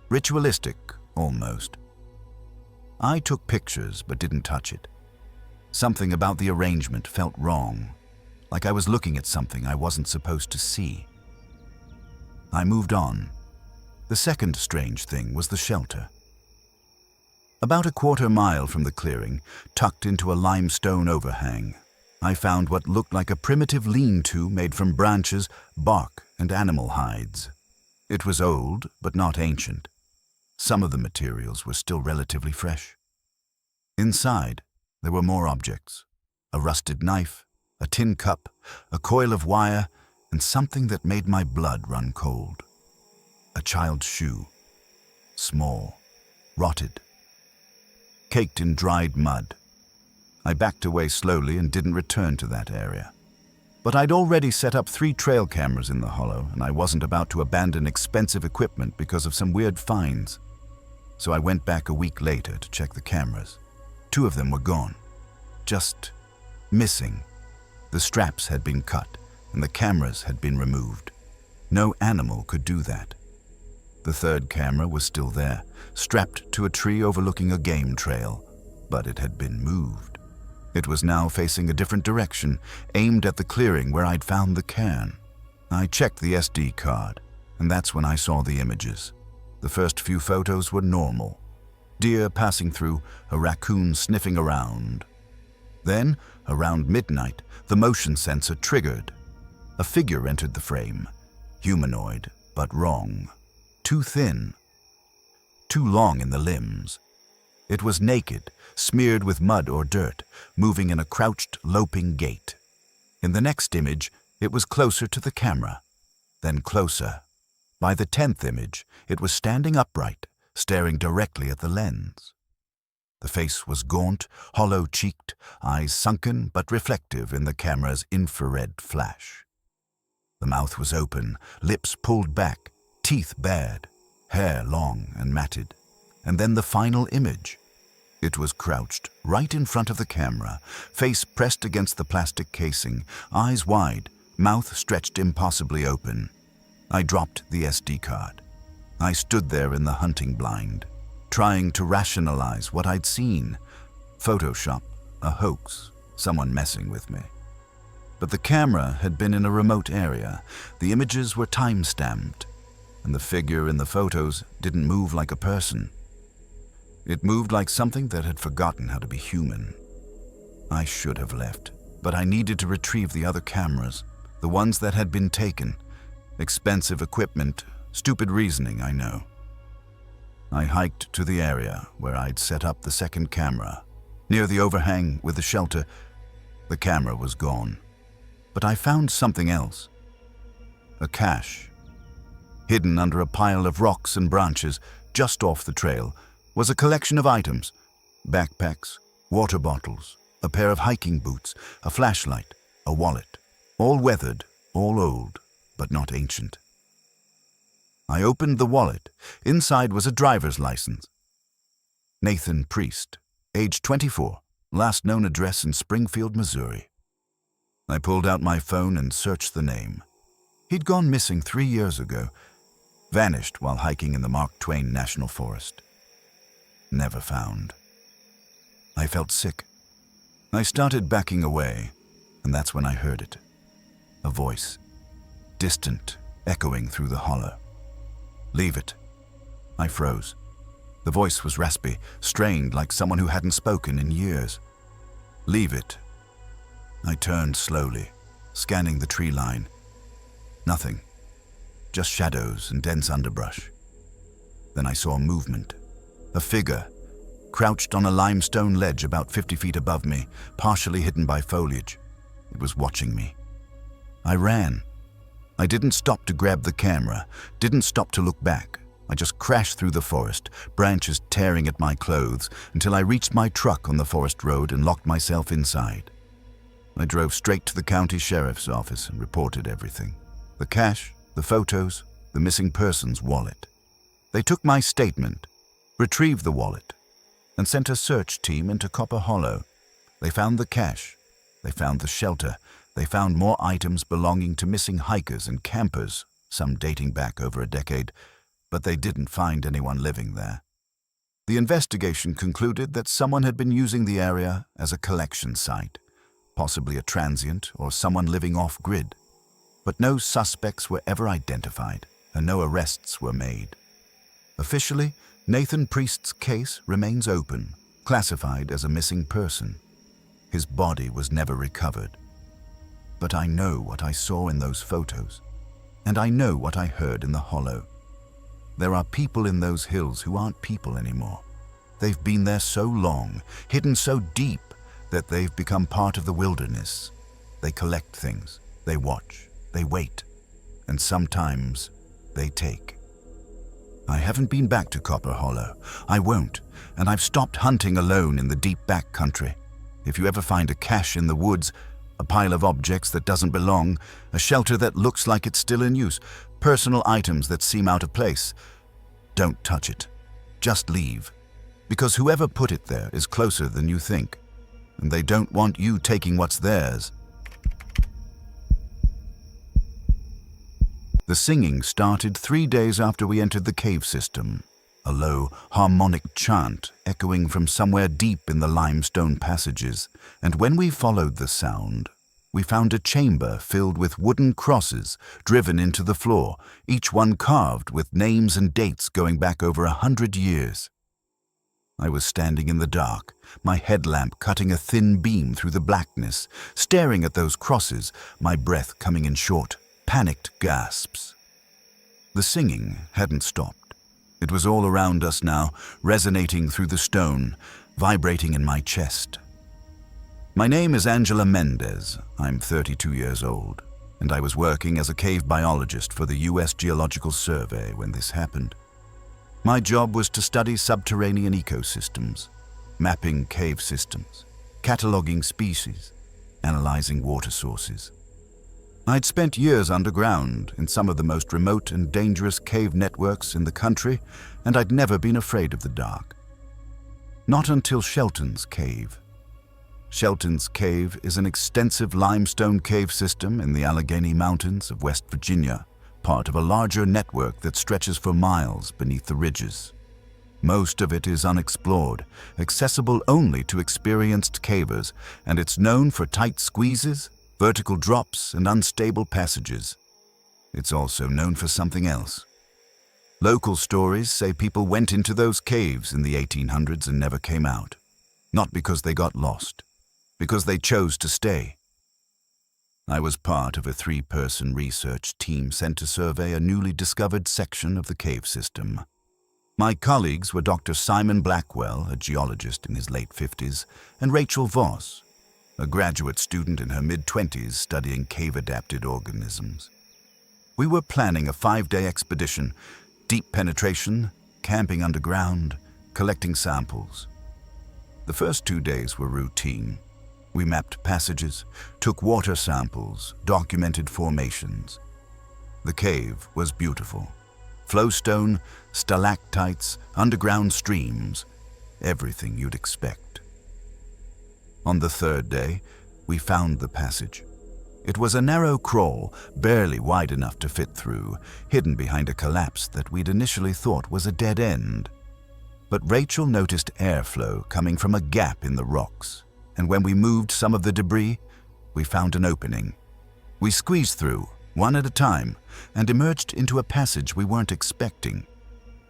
ritualistic almost. I took pictures but didn't touch it. Something about the arrangement felt wrong, like I was looking at something I wasn't supposed to see. I moved on. The second strange thing was the shelter. About a quarter mile from the clearing, tucked into a limestone overhang, I found what looked like a primitive lean-to made from branches, bark, and animal hides. It was old, but not ancient. Some of the materials were still relatively fresh. Inside, there were more objects: a rusted knife, a tin cup, a coil of wire, and something that made my blood run cold. A child's shoe. Small, rotted, caked in dried mud. I backed away slowly and didn't return to that area. But I'd already set up 3 trail cameras in the hollow, and I wasn't about to abandon expensive equipment because of some weird finds. So I went back a week later to check the cameras. 2 of them were gone. Just missing. The straps had been cut, and the cameras had been removed. No animal could do that. The 3rd camera was still there, strapped to a tree overlooking a game trail, but it had been moved. It was now facing a different direction, aimed at the clearing where I'd found the cairn. I checked the SD card, and that's when I saw the images. The first few photos were normal. Deer passing through, a raccoon sniffing around. Then, around midnight, the motion sensor triggered. A figure entered the frame. Humanoid, but wrong. Too thin. Too long in the limbs. It was naked, smeared with mud or dirt, moving in a crouched, loping gait. In the next image, it was closer to the camera. Then closer. By the 10th image, it was standing upright, staring directly at the lens. The face was gaunt, hollow-cheeked, eyes sunken but reflective in the camera's infrared flash. The mouth was open, lips pulled back, teeth bared, hair long and matted. And then the final image. It was crouched right in front of the camera, face pressed against the plastic casing, eyes wide, mouth stretched impossibly open. I dropped the SD card. I stood there in the hunting blind, trying to rationalize what I'd seen. Photoshop, a hoax, someone messing with me. But the camera had been in a remote area, the images were time-stamped, and the figure in the photos didn't move like a person. It moved like something that had forgotten how to be human. I should have left, but I needed to retrieve the other cameras, the ones that had been taken. Expensive equipment, stupid reasoning, I know. I hiked to the area where I'd set up the second camera. Near the overhang with the shelter, the camera was gone. But I found something else. a cache. Hidden under a pile of rocks and branches just off the trail was a collection of items: backpacks, water bottles, a pair of hiking boots, a flashlight, a wallet, all weathered, all old, but not ancient. I opened the wallet. Inside was a driver's license. Nathan Priest, age 24, last known address in Springfield, Missouri. I pulled out my phone and searched the name. He'd gone missing 3 years ago, vanished while hiking in the Mark Twain National Forest. Never found. I felt sick. I started backing away, and that's when I heard it. A voice, distant, echoing through the hollow. "Leave it." I froze. The voice was raspy, strained, like someone who hadn't spoken in years. "Leave it." I turned slowly, scanning the tree line. Nothing. Just shadows and dense underbrush. Then I saw movement. A figure, crouched on a limestone ledge about 50 feet above me, partially hidden by foliage. It was watching me. I ran. I didn't stop to grab the camera, didn't stop to look back. I just crashed through the forest, branches tearing at my clothes, until I reached my truck on the forest road and locked myself inside. I drove straight to the county sheriff's office and reported everything. The cache, the photos, the missing person's wallet. They took my statement, retrieved the wallet, and sent a search team into Copper Hollow. They found the cache. They found the shelter. They found more items belonging to missing hikers and campers, some dating back over a decade, but they didn't find anyone living there. The investigation concluded that someone had been using the area as a collection site, possibly a transient or someone living off-grid. But no suspects were ever identified, and no arrests were made. Officially, Nathan Priest's case remains open, classified as a missing person. His body was never recovered. But I know what I saw in those photos, and I know what I heard in the hollow. There are people in those hills who aren't people anymore. They've been there so long, hidden so deep, that they've become part of the wilderness. They collect things, they watch, they wait, and sometimes they take. I haven't been back to Copper Hollow. I won't, and I've stopped hunting alone in the deep back country. If you ever find a cache in the woods, a pile of objects that doesn't belong, a shelter that looks like it's still in use, personal items that seem out of place, don't touch it. Just leave. Because whoever put it there is closer than you think, and they don't want you taking what's theirs. The singing started 3 days after we entered the cave system, a low, harmonic chant echoing from somewhere deep in the limestone passages, and when we followed the sound, we found a chamber filled with wooden crosses driven into the floor, each one carved with names and dates going back over 100 years. I was standing in the dark, my headlamp cutting a thin beam through the blackness, staring at those crosses, my breath coming in short, panicked gasps. The singing hadn't stopped. It was all around us now, resonating through the stone, vibrating in my chest. My name is Angela Mendez. I'm 32 years old, and I was working as a cave biologist for the U.S. Geological Survey when this happened. My job was to study subterranean ecosystems, mapping cave systems, cataloging species, analyzing water sources. I'd spent years underground in some of the most remote and dangerous cave networks in the country, and I'd never been afraid of the dark. Not until Shelton's Cave. Shelton's Cave is an extensive limestone cave system in the Appalachian Mountains of West Virginia, part of a larger network that stretches for miles beneath the ridges. Most of it is unexplored, accessible only to experienced cavers, and it's known for tight squeezes, vertical drops, and unstable passages. It's also known for something else. Local stories say people went into those caves in the 1800s and never came out. Not because they got lost, because they chose to stay. I was part of a 3-person research team sent to survey a newly discovered section of the cave system. My colleagues were Dr. Simon Blackwell, a geologist in his late 50s, and Rachel Voss, a graduate student in her mid-20s studying cave-adapted organisms. We were planning a 5-day expedition, deep penetration, camping underground, collecting samples. The first 2 days were routine. We mapped passages, took water samples, documented formations. The cave was beautiful. Flowstone, stalactites, underground streams, everything you'd expect. On the 3rd day, we found the passage. It was a narrow crawl, barely wide enough to fit through, hidden behind a collapse that we'd initially thought was a dead end. But Rachel noticed airflow coming from a gap in the rocks, and when we moved some of the debris, we found an opening. We squeezed through, one at a time, and emerged into a passage we weren't expecting.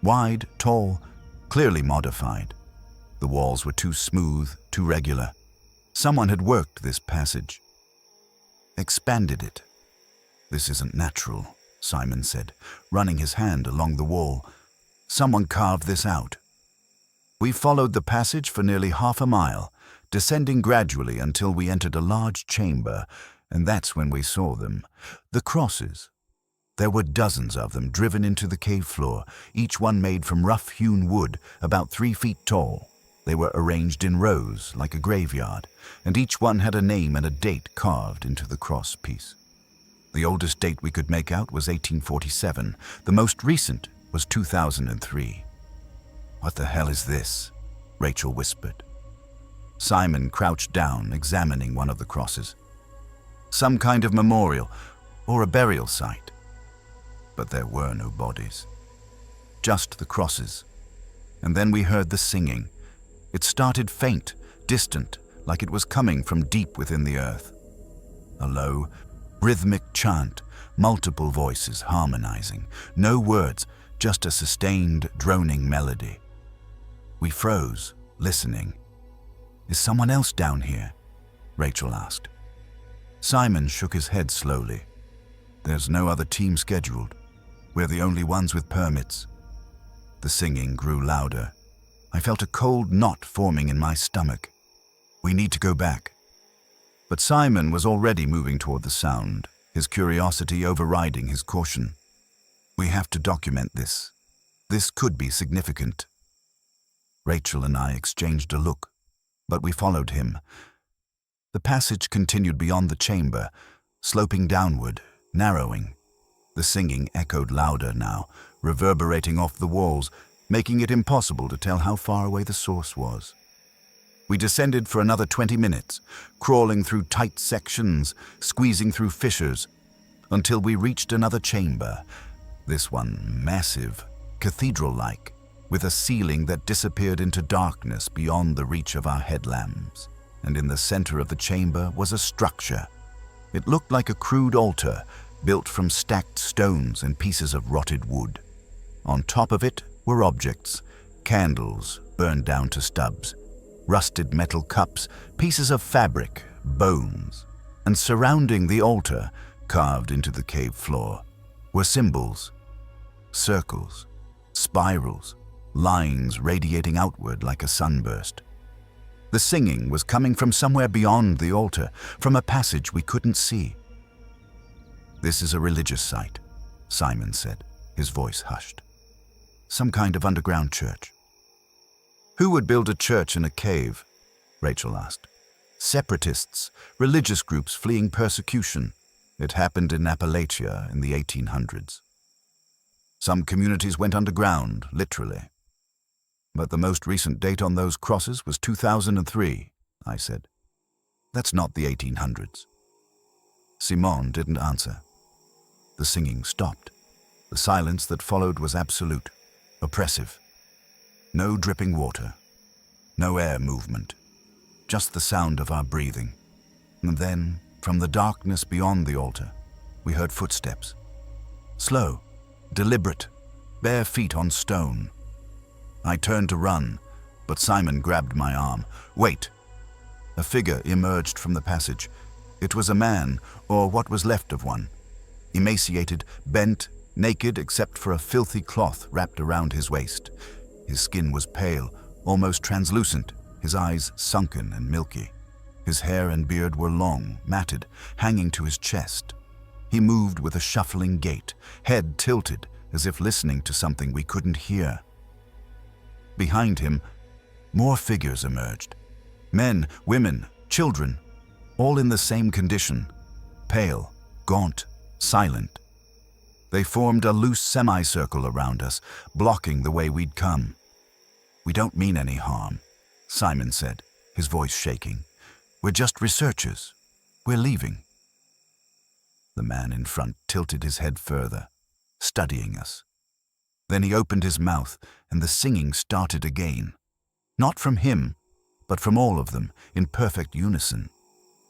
Wide, tall, clearly modified. The walls were too smooth, too regular. Someone had worked this passage. Expanded it. "This isn't natural," Simon said, running his hand along the wall. "Someone carved this out." We followed the passage for nearly half a mile, descending gradually until we entered a large chamber, and that's when we saw them. The crosses. There were dozens of them driven into the cave floor, each one made from rough-hewn wood, about 3 feet tall. They were arranged in rows, like a graveyard, and each one had a name and a date carved into the cross piece. The oldest date we could make out was 1847. The most recent was 2003. "What the hell is this?" Rachel whispered. Simon crouched down, examining one of the crosses. Some kind of memorial, or a burial site. But there were no bodies. Just the crosses. And then we heard the singing. It started faint, distant, like it was coming from deep within the earth. A low, rhythmic chant, multiple voices harmonizing. No words, just a sustained, droning melody. We froze, listening. "Is someone else down here?" Rachel asked. Simon shook his head slowly. "There's no other team scheduled. We're the only ones with permits." The singing grew louder. I felt a cold knot forming in my stomach. "We need to go back." But Simon was already moving toward the sound, his curiosity overriding his caution. "We have to document this. This could be significant." Rachel and I exchanged a look, but we followed him. The passage continued beyond the chamber, sloping downward, narrowing. The singing echoed louder now, reverberating off the walls, making it impossible to tell how far away the source was. We descended for another 20 minutes, crawling through tight sections, squeezing through fissures, until we reached another chamber, this one massive, cathedral-like, with a ceiling that disappeared into darkness beyond the reach of our headlamps. And in the center of the chamber was a structure. It looked like a crude altar, built from stacked stones and pieces of rotted wood. On top of it were objects, candles burned down to stubs, rusted metal cups, pieces of fabric, bones. And surrounding the altar, carved into the cave floor, were symbols, circles, spirals, lines radiating outward like a sunburst. The singing was coming from somewhere beyond the altar, from a passage we couldn't see. "This is a religious site," Simon said, his voice hushed. "Some kind of underground church." "Who would build a church in a cave?" Rachel asked. "Separatists, religious groups fleeing persecution. It happened in Appalachia in the 1800s. Some communities went underground, literally. But the most recent date on those crosses was 2003, I said. That's not the 1800s. Simone didn't answer. The singing stopped. The silence that followed was absolute, oppressive. No dripping water, no air movement, just the sound of our breathing. And then, from the darkness beyond the altar, we heard footsteps. Slow, deliberate, bare feet on stone. I turned to run, but Simon grabbed my arm. "Wait!" A figure emerged from the passage. It was a man, or what was left of one. Emaciated, bent, naked except for a filthy cloth wrapped around his waist. His skin was pale, almost translucent, his eyes sunken and milky. His hair and beard were long, matted, hanging to his chest. He moved with a shuffling gait, head tilted as if listening to something we couldn't hear. Behind him, more figures emerged. Men, women, children, all in the same condition, pale, gaunt, silent. They formed a loose semicircle around us, blocking the way we'd come. "We don't mean any harm," Simon said, his voice shaking. "We're just researchers. We're leaving." The man in front tilted his head further, studying us. Then he opened his mouth, and the singing started again. Not from him, but from all of them, in perfect unison.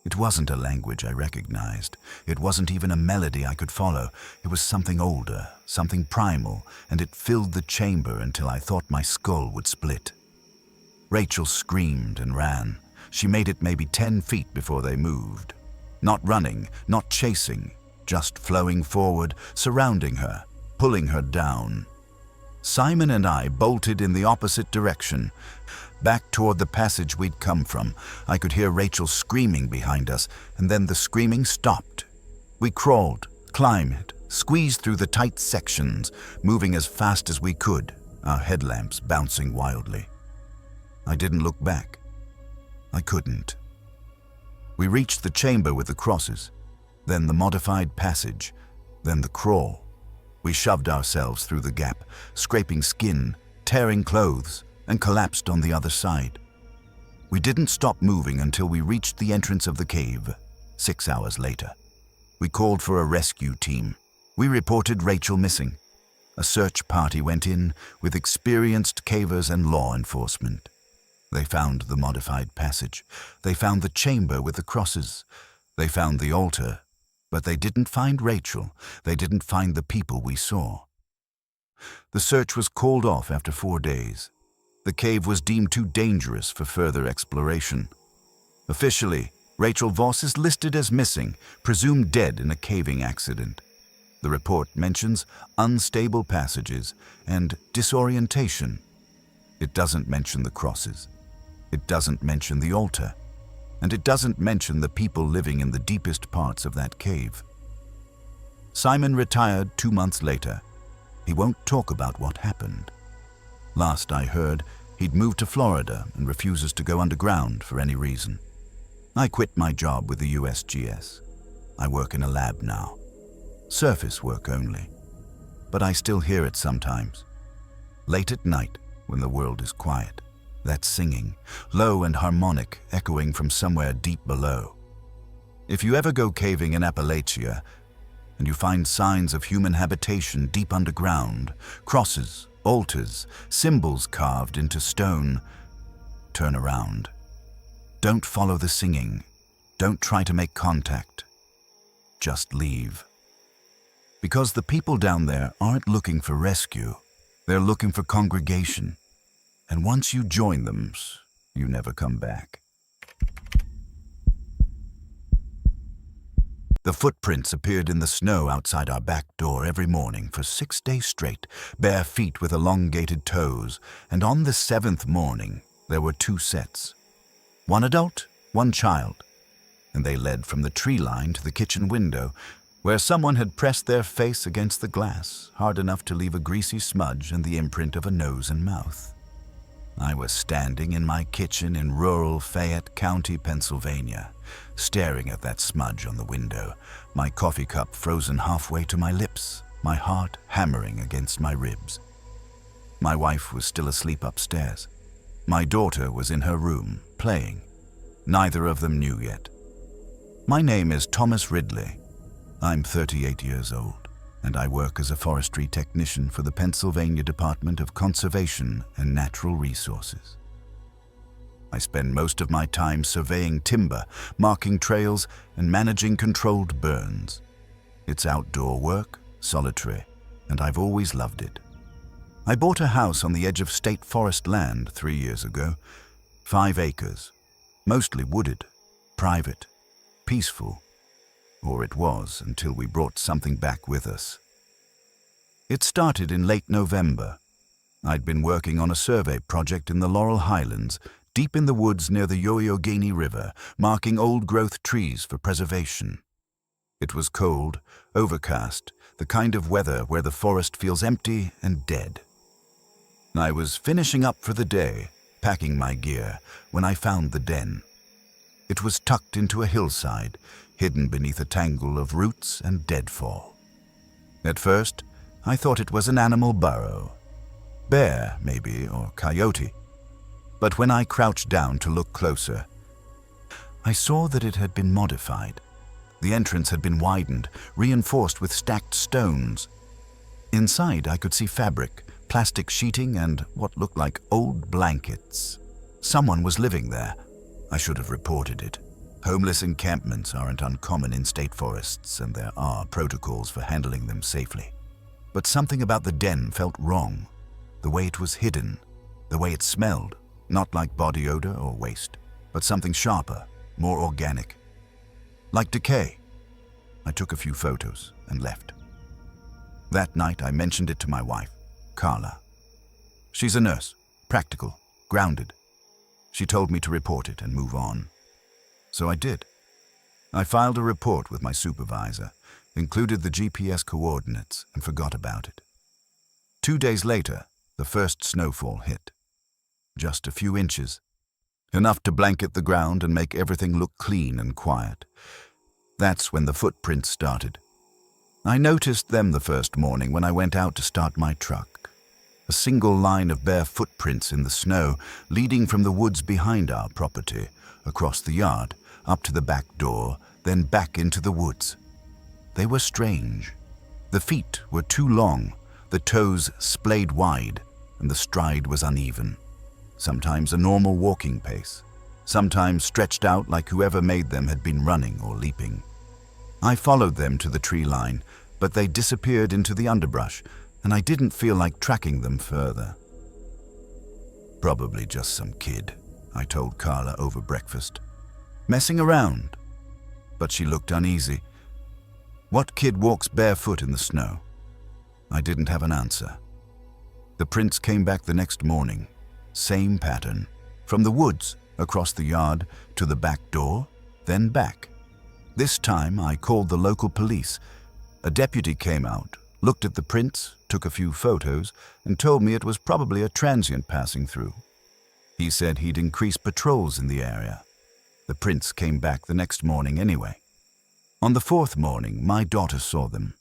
It wasn't a language I recognized. It wasn't even a melody I could follow. It was something older, something primal, and it filled the chamber until I thought my skull would split. Rachel screamed and ran. She made it maybe 10 feet before they moved. Not running, not chasing, just flowing forward, surrounding her, pulling her down. Simon and I bolted in the opposite direction, back toward the passage we'd come from. I could hear Rachel screaming behind us, and then the screaming stopped. We crawled, climbed, squeezed through the tight sections, moving as fast as we could, our headlamps bouncing wildly. I didn't look back. I couldn't. We reached the chamber with the crosses, then the modified passage, then the crawl. We shoved ourselves through the gap, scraping skin, tearing clothes, and collapsed on the other side. We didn't stop moving until we reached the entrance of the cave, 6 hours later. We called for a rescue team. We reported Rachel missing. A search party went in with experienced cavers and law enforcement. They found the modified passage. They found the chamber with the crosses. They found the altar. But they didn't find Rachel. They didn't find the people we saw. The search was called off after 4 days. The cave was deemed too dangerous for further exploration. Officially, Rachel Voss is listed as missing, presumed dead in a caving accident. The report mentions unstable passages and disorientation. It doesn't mention the crosses. It doesn't mention the altar. And it doesn't mention the people living in the deepest parts of that cave. Simon retired 2 months later. He won't talk about what happened. Last I heard, he'd moved to Florida and refuses to go underground for any reason. I quit my job with the USGS. I work in a lab now. Surface work only. But I still hear it sometimes. Late at night, when the world is quiet. That singing, low and harmonic, echoing from somewhere deep below. If you ever go caving in Appalachia, and you find signs of human habitation deep underground, crosses, altars, symbols carved into stone, turn around. Don't follow the singing. Don't try to make contact. Just leave. Because the people down there aren't looking for rescue. They're looking for congregation. And once you join them, you never come back. The footprints appeared in the snow outside our back door every morning for 6 days straight, bare feet with elongated toes, and on the 7th morning there were 2 sets. 1 adult, 1 child, and they led from the tree line to the kitchen window, where someone had pressed their face against the glass, hard enough to leave a greasy smudge and the imprint of a nose and mouth. I was standing in my kitchen in rural Fayette County, Pennsylvania, staring at that smudge on the window, my coffee cup frozen halfway to my lips, my heart hammering against my ribs. My wife was still asleep upstairs. My daughter was in her room, playing. Neither of them knew yet. My name is Thomas Ridley. I'm 38 years old, and I work as a forestry technician for the Pennsylvania Department of Conservation and Natural Resources. I spend most of my time surveying timber, marking trails, and managing controlled burns. It's outdoor work, solitary, and I've always loved it. I bought a house on the edge of state forest land 3 years ago, 5 acres, mostly wooded, private, peaceful. Or it was until we brought something back with us. It started in late November. I'd been working on a survey project in the Laurel Highlands, deep in the woods near the Yoyogeni River, marking old-growth trees for preservation. It was cold, overcast, the kind of weather where the forest feels empty and dead. I was finishing up for the day, packing my gear, when I found the den. It was tucked into a hillside, hidden beneath a tangle of roots and deadfall. At first, I thought it was an animal burrow. Bear, maybe, or coyote. But when I crouched down to look closer, I saw that it had been modified. The entrance had been widened, reinforced with stacked stones. Inside, I could see fabric, plastic sheeting, and what looked like old blankets. Someone was living there. I should have reported it. Homeless encampments aren't uncommon in state forests, and there are protocols for handling them safely. But something about the den felt wrong. The way it was hidden, the way it smelled, not like body odor or waste, but something sharper, more organic. Like decay. I took a few photos and left. That night I mentioned it to my wife, Carla. She's a nurse, practical, grounded. She told me to report it and move on. So I did. I filed a report with my supervisor, included the GPS coordinates, and forgot about it. 2 days later, the first snowfall hit. Just a few inches. Enough to blanket the ground and make everything look clean and quiet. That's when the footprints started. I noticed them the first morning when I went out to start my truck. A single line of bare footprints in the snow, leading from the woods behind our property, across the yard, up to the back door, then back into the woods. They were strange. The feet were too long, the toes splayed wide, and the stride was uneven. Sometimes a normal walking pace, sometimes stretched out like whoever made them had been running or leaping. I followed them to the tree line, but they disappeared into the underbrush, and I didn't feel like tracking them further. Probably just some kid, I told Carla over breakfast. Messing around. But she looked uneasy. What kid walks barefoot in the snow? I didn't have an answer. The prints came back the next morning. Same pattern. From the woods, across the yard, to the back door, then back. This time I called the local police. A deputy came out, looked at the prints, took a few photos, and told me it was probably a transient passing through. He said he'd increase patrols in the area. The prints came back the next morning anyway. On the 4th morning, my daughter saw them.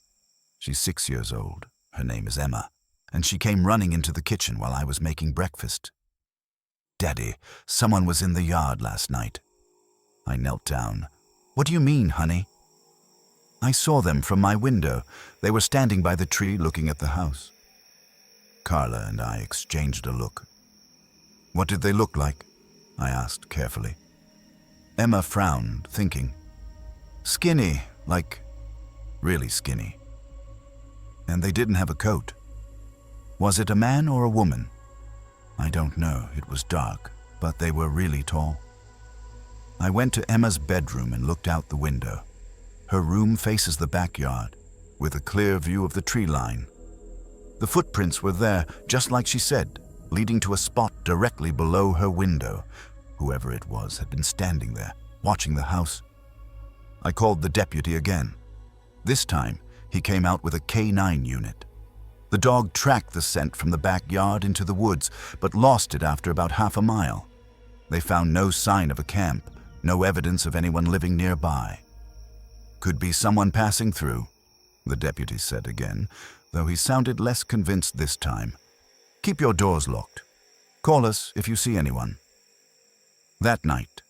She's 6 years old. Her name is Emma, and she came running into the kitchen while I was making breakfast. "Daddy, someone was in the yard last night." I knelt down. "What do you mean, honey?" "I saw them from my window. They were standing by the tree looking at the house." Carla and I exchanged a look. "What did they look like?" I asked carefully. Emma frowned, thinking. "Skinny, like really skinny. And they didn't have a coat. Was it a man or a woman?" "I don't know. It was dark, but they were really tall." I went to Emma's bedroom and looked out the window. Her room faces the backyard, with a clear view of the tree line. The footprints were there, just like she said, leading to a spot directly below her window. Whoever it was had been standing there, watching the house. I called the deputy again. This time, he came out with a K9 unit. The dog tracked the scent from the backyard into the woods, but lost it after about half a mile. They found no sign of a camp, no evidence of anyone living nearby. "Could be someone passing through," the deputy said again, though he sounded less convinced this time. "Keep your doors locked. Call us if you see anyone." That night,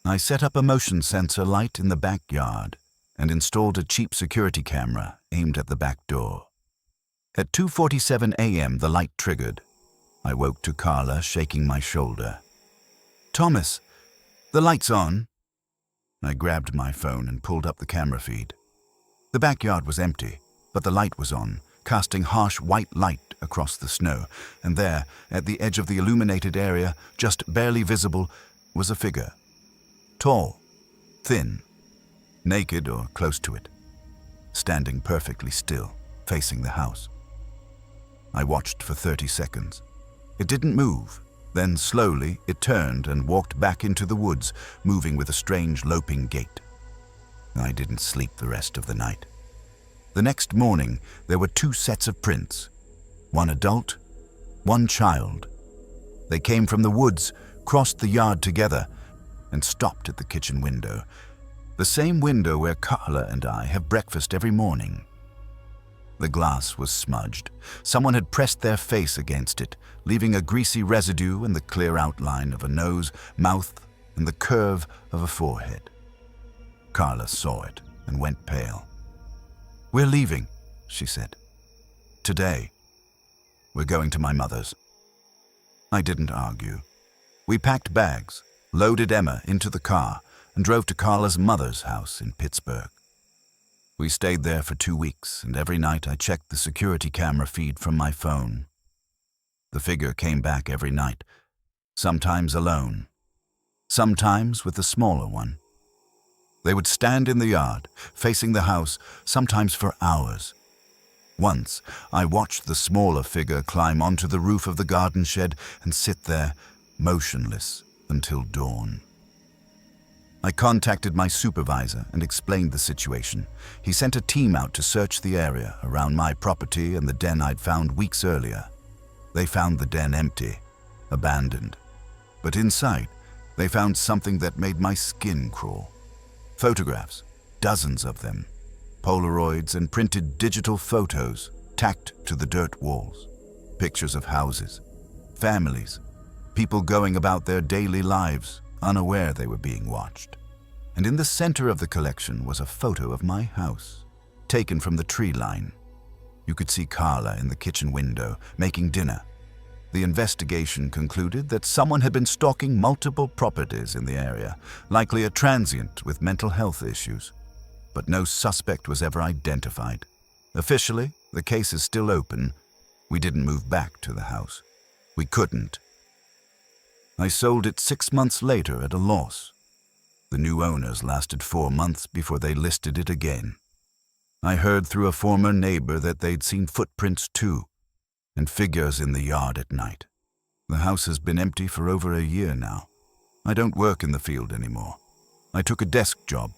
I set up a motion sensor light in the backyard and installed a cheap security camera aimed at the back door. At 2:47 a.m., the light triggered. I woke to Carla shaking my shoulder. "Thomas, the light's on." I grabbed my phone and pulled up the camera feed. The backyard was empty, but the light was on, casting harsh white light across the snow, and there, at the edge of the illuminated area, just barely visible, was a figure. Tall, thin, naked or close to it, standing perfectly still, facing the house. I watched for 30 seconds. It didn't move. Then slowly it turned and walked back into the woods, moving with a strange loping gait. I didn't sleep the rest of the night. The next morning, there were 2 sets of prints, one adult, one child. They came from the woods, crossed the yard together, and stopped at the kitchen window, the same window where Carla and I have breakfast every morning. The glass was smudged. Someone had pressed their face against it, leaving a greasy residue in the clear outline of a nose, mouth, and the curve of a forehead. Carla saw it and went pale. "We're leaving," she said. "Today. We're going to my mother's." I didn't argue. We packed bags, loaded Emma into the car, and drove to Carla's mother's house in Pittsburgh. We stayed there for 2 weeks, and every night I checked the security camera feed from my phone. The figure came back every night, sometimes alone, sometimes with the smaller one. They would stand in the yard, facing the house, sometimes for hours. Once, I watched the smaller figure climb onto the roof of the garden shed and sit there, motionless, until dawn. I contacted my supervisor and explained the situation. He sent a team out to search the area around my property and the den I'd found weeks earlier. They found the den empty, abandoned. But inside, they found something that made my skin crawl. Photographs, dozens of them. Polaroids and printed digital photos tacked to the dirt walls. Pictures of houses, families, people going about their daily lives, unaware they were being watched. And in the center of the collection was a photo of my house, taken from the tree line. You could see Carla in the kitchen window, making dinner. The investigation concluded that someone had been stalking multiple properties in the area, likely a transient with mental health issues. But no suspect was ever identified. Officially, the case is still open. We didn't move back to the house. We couldn't. I sold it 6 months later at a loss. The new owners lasted 4 months before they listed it again. I heard through a former neighbor that they'd seen footprints too, and figures in the yard at night. The house has been empty for over a year now. I don't work in the field anymore. I took a desk job.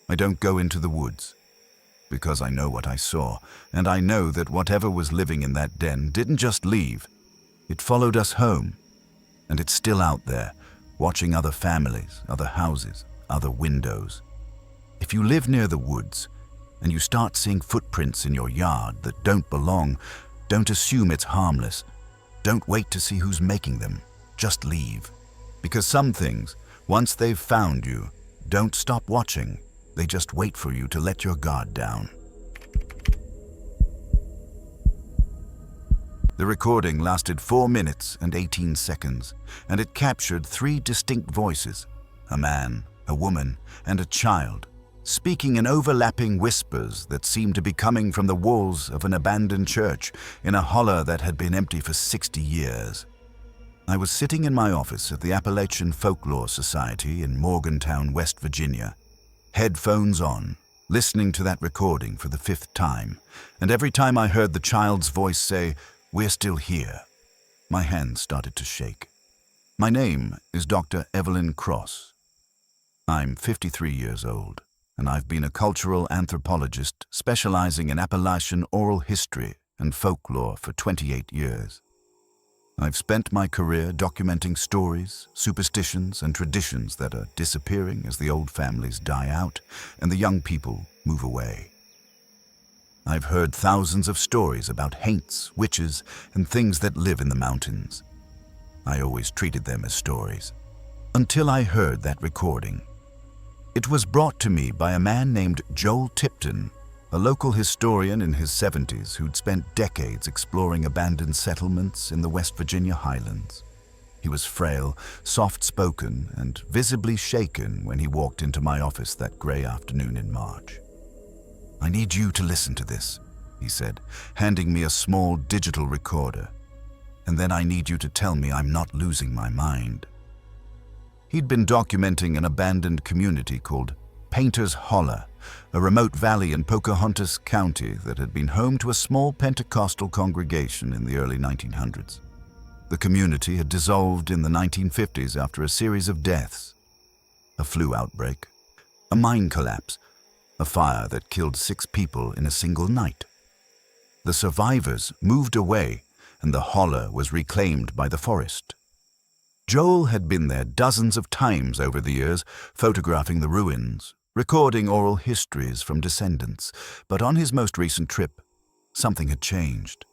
I don't go into the woods, because I know what I saw, and I know that whatever was living in that den didn't just leave. It followed us home, and it's still out there, watching other families, other houses, other windows. If you live near the woods, and you start seeing footprints in your yard that don't belong, don't assume it's harmless. Don't wait to see who's making them. Just leave. Because some things, once they've found you, don't stop watching. They just wait for you to let your guard down. The recording lasted 4 minutes and 18 seconds, and it captured 3 distinct voices, a man, a woman, and a child, speaking in overlapping whispers that seemed to be coming from the walls of an abandoned church in a holler that had been empty for 60 years. I was sitting in my office at the Appalachian Folklore Society in Morgantown, West Virginia, headphones on, listening to that recording for the 5th time, and every time I heard the child's voice say, "We're still here," my hands started to shake. My name is Dr. Evelyn Cross. I'm 53 years old, and I've been a cultural anthropologist specializing in Appalachian oral history and folklore for 28 years. I've spent my career documenting stories, superstitions, and traditions that are disappearing as the old families die out and the young people move away. I've heard thousands of stories about haints, witches, and things that live in the mountains. I always treated them as stories, until I heard that recording. It was brought to me by a man named Joel Tipton, a local historian in his 70s who'd spent decades exploring abandoned settlements in the West Virginia highlands. He was frail, soft-spoken, and visibly shaken when he walked into my office that gray afternoon in March. "I need you to listen to this," he said, handing me a small digital recorder. "And then I need you to tell me I'm not losing my mind." He'd been documenting an abandoned community called Painter's Holler, a remote valley in Pocahontas County that had been home to a small Pentecostal congregation in the early 1900s. The community had dissolved in the 1950s after a series of deaths: a flu outbreak, a mine collapse, a fire that killed 6 people in a single night. The survivors moved away, and the holler was reclaimed by the forest. Joel had been there dozens of times over the years, photographing the ruins, recording oral histories from descendants, but on his most recent trip, something had changed.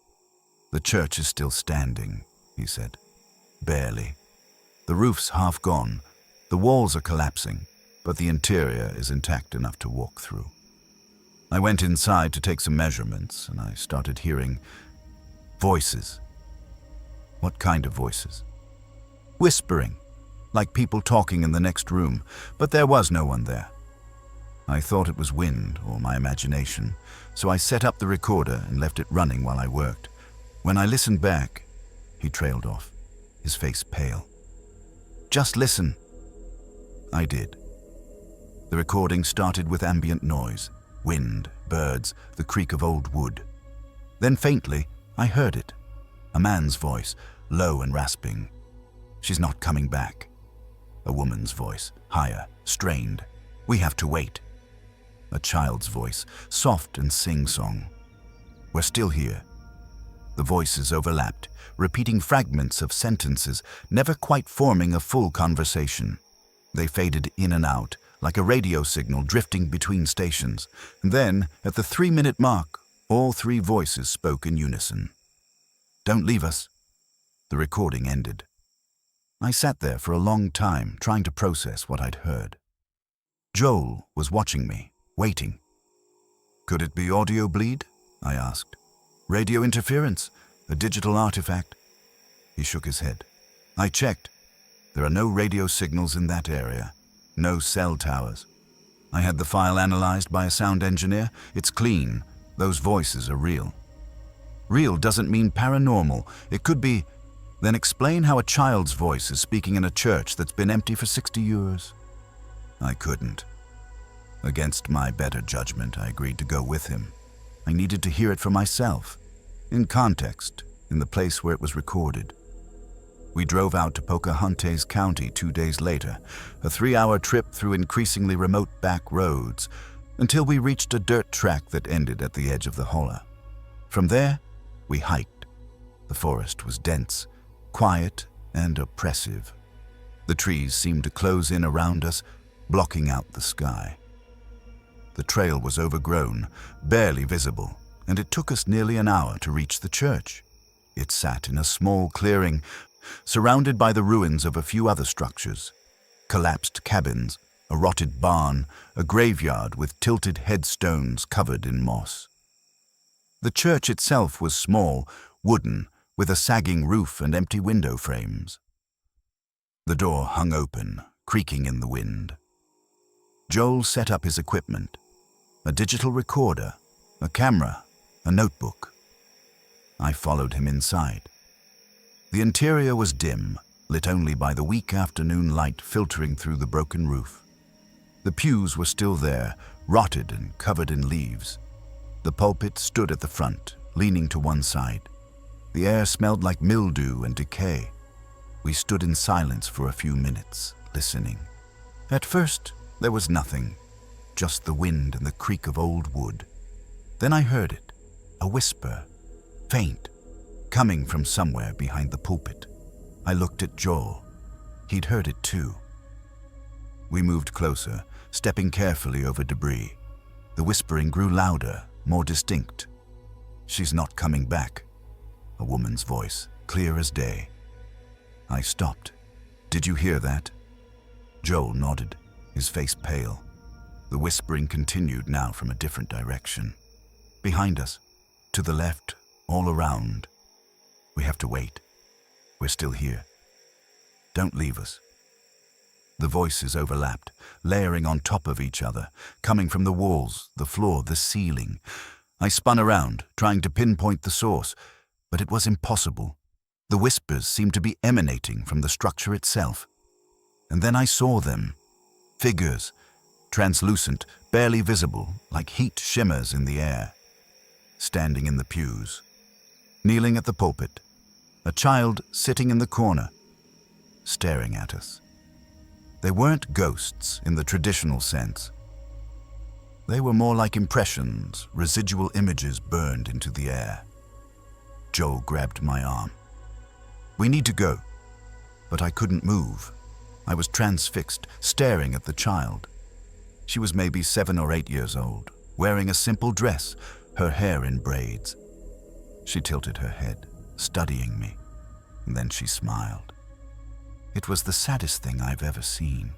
"The church is still standing," he said. "Barely. The roof's half gone, the walls are collapsing, but the interior is intact enough to walk through." I went inside to take some measurements, and I started hearing voices. What kind of voices? Whispering, like people talking in the next room, but there was no one there. I thought it was wind or my imagination, so I set up the recorder and left it running while I worked. When I listened back, he trailed off, his face pale. "Just listen." I did. The recording started with ambient noise, wind, birds, the creak of old wood. Then faintly, I heard it, a man's voice, low and rasping. "She's not coming back." A woman's voice, higher, strained. "We have to wait." A child's voice, soft and sing-song. "We're still here." The voices overlapped, repeating fragments of sentences, never quite forming a full conversation. They faded in and out, like a radio signal drifting between stations. And then, at the 3-minute mark, all 3 voices spoke in unison. "Don't leave us." The recording ended. I sat there for a long time, trying to process what I'd heard. Joel was watching me, waiting. "Could it be audio bleed?" I asked. "Radio interference? A digital artifact?" He shook his head. "I checked. There are no radio signals in that area. No cell towers. I had the file analyzed by a sound engineer. It's clean. Those voices are real." "Real doesn't mean paranormal. It could be..." "Then explain how a child's voice is speaking in a church that's been empty for 60 years. I couldn't. Against my better judgment, I agreed to go with him. I needed to hear it for myself, in context, in the place where it was recorded. We drove out to Pocahontas County 2 days later, a 3-hour trip through increasingly remote back roads, until we reached a dirt track that ended at the edge of the holler. From there, we hiked. The forest was dense, quiet, and oppressive. The trees seemed to close in around us, blocking out the sky. The trail was overgrown, barely visible, and it took us nearly an hour to reach the church. It sat in a small clearing, surrounded by the ruins of a few other structures. Collapsed cabins, a rotted barn, a graveyard with tilted headstones covered in moss. The church itself was small, wooden, with a sagging roof and empty window frames. The door hung open, creaking in the wind. Joel set up his equipment, a digital recorder, a camera, a notebook. I followed him inside. The interior was dim, lit only by the weak afternoon light filtering through the broken roof. The pews were still there, rotted and covered in leaves. The pulpit stood at the front, leaning to one side. The air smelled like mildew and decay. We stood in silence for a few minutes, listening. At first, there was nothing, just the wind and the creak of old wood. Then I heard it, a whisper, faint, coming from somewhere behind the pulpit. I looked at Joel. He'd heard it too. We moved closer, stepping carefully over debris. The whispering grew louder, more distinct. "She's not coming back." A woman's voice, clear as day. I stopped. "Did you hear that?" Joel nodded, his face pale. The whispering continued now from a different direction. "Behind us, to the left, all around. We have to wait. We're still here. Don't leave us." The voices overlapped, layering on top of each other, coming from the walls, the floor, the ceiling. I spun around, trying to pinpoint the source, but it was impossible. The whispers seemed to be emanating from the structure itself. And then I saw them. Figures, translucent, barely visible, like heat shimmers in the air. Standing in the pews. Kneeling at the pulpit. A child sitting in the corner, staring at us. They weren't ghosts in the traditional sense. They were more like impressions, residual images burned into the air. Joel grabbed my arm. "We need to go." But I couldn't move. I was transfixed, staring at the child. She was maybe 7 or 8 years old, wearing a simple dress, her hair in braids. She tilted her head, studying me, and then she smiled. It was the saddest thing I've ever seen.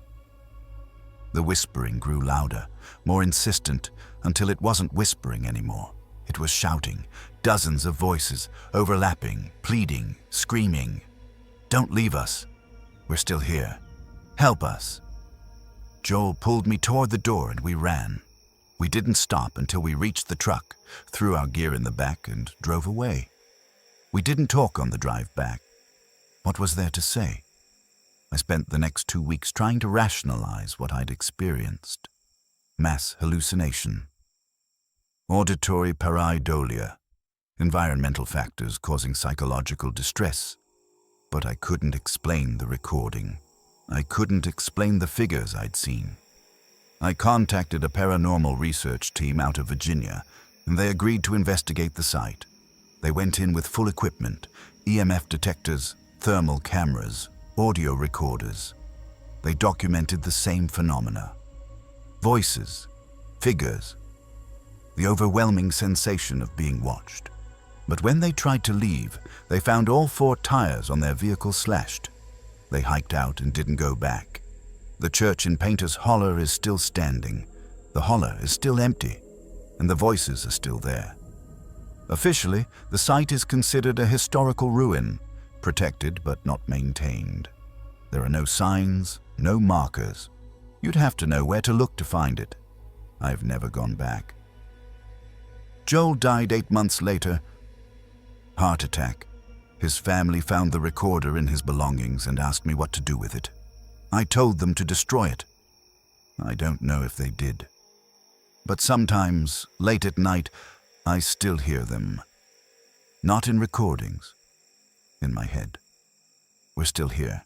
The whispering grew louder, more insistent, until it wasn't whispering anymore. It was shouting, dozens of voices, overlapping, pleading, screaming. "Don't leave us. We're still here. Help us." Joel pulled me toward the door and we ran. We didn't stop until we reached the truck, threw our gear in the back, and drove away. We didn't talk on the drive back. What was there to say? I spent the next 2 weeks trying to rationalize what I'd experienced. Mass hallucination. Auditory pareidolia. Environmental factors causing psychological distress. But I couldn't explain the recording. I couldn't explain the figures I'd seen. I contacted a paranormal research team out of Virginia, and they agreed to investigate the site. They went in with full equipment, EMF detectors, thermal cameras, audio recorders. They documented the same phenomena. Voices, figures, the overwhelming sensation of being watched. But when they tried to leave, they found all 4 tires on their vehicle slashed. They hiked out and didn't go back. The church in Painter's Holler is still standing. The holler is still empty, and the voices are still there. Officially, the site is considered a historical ruin, protected but not maintained. There are no signs, no markers. You'd have to know where to look to find it. I've never gone back. Joel died 8 months later. Heart attack. His family found the recorder in his belongings and asked me what to do with it. I told them to destroy it. I don't know if they did. But sometimes, late at night, I still hear them. Not in recordings. In my head. We're still here.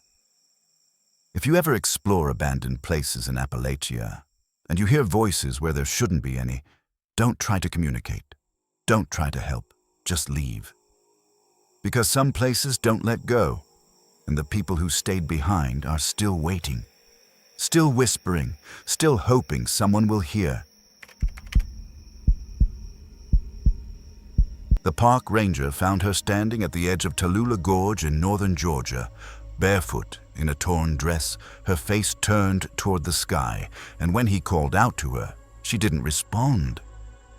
If you ever explore abandoned places in Appalachia, and you hear voices where there shouldn't be any, don't try to communicate. Don't try to help. Just leave. Because some places don't let go, and the people who stayed behind are still waiting, still whispering, still hoping someone will hear. The park ranger found her standing at the edge of Tallulah Gorge in northern Georgia, barefoot, in a torn dress, her face turned toward the sky, and when he called out to her, she didn't respond.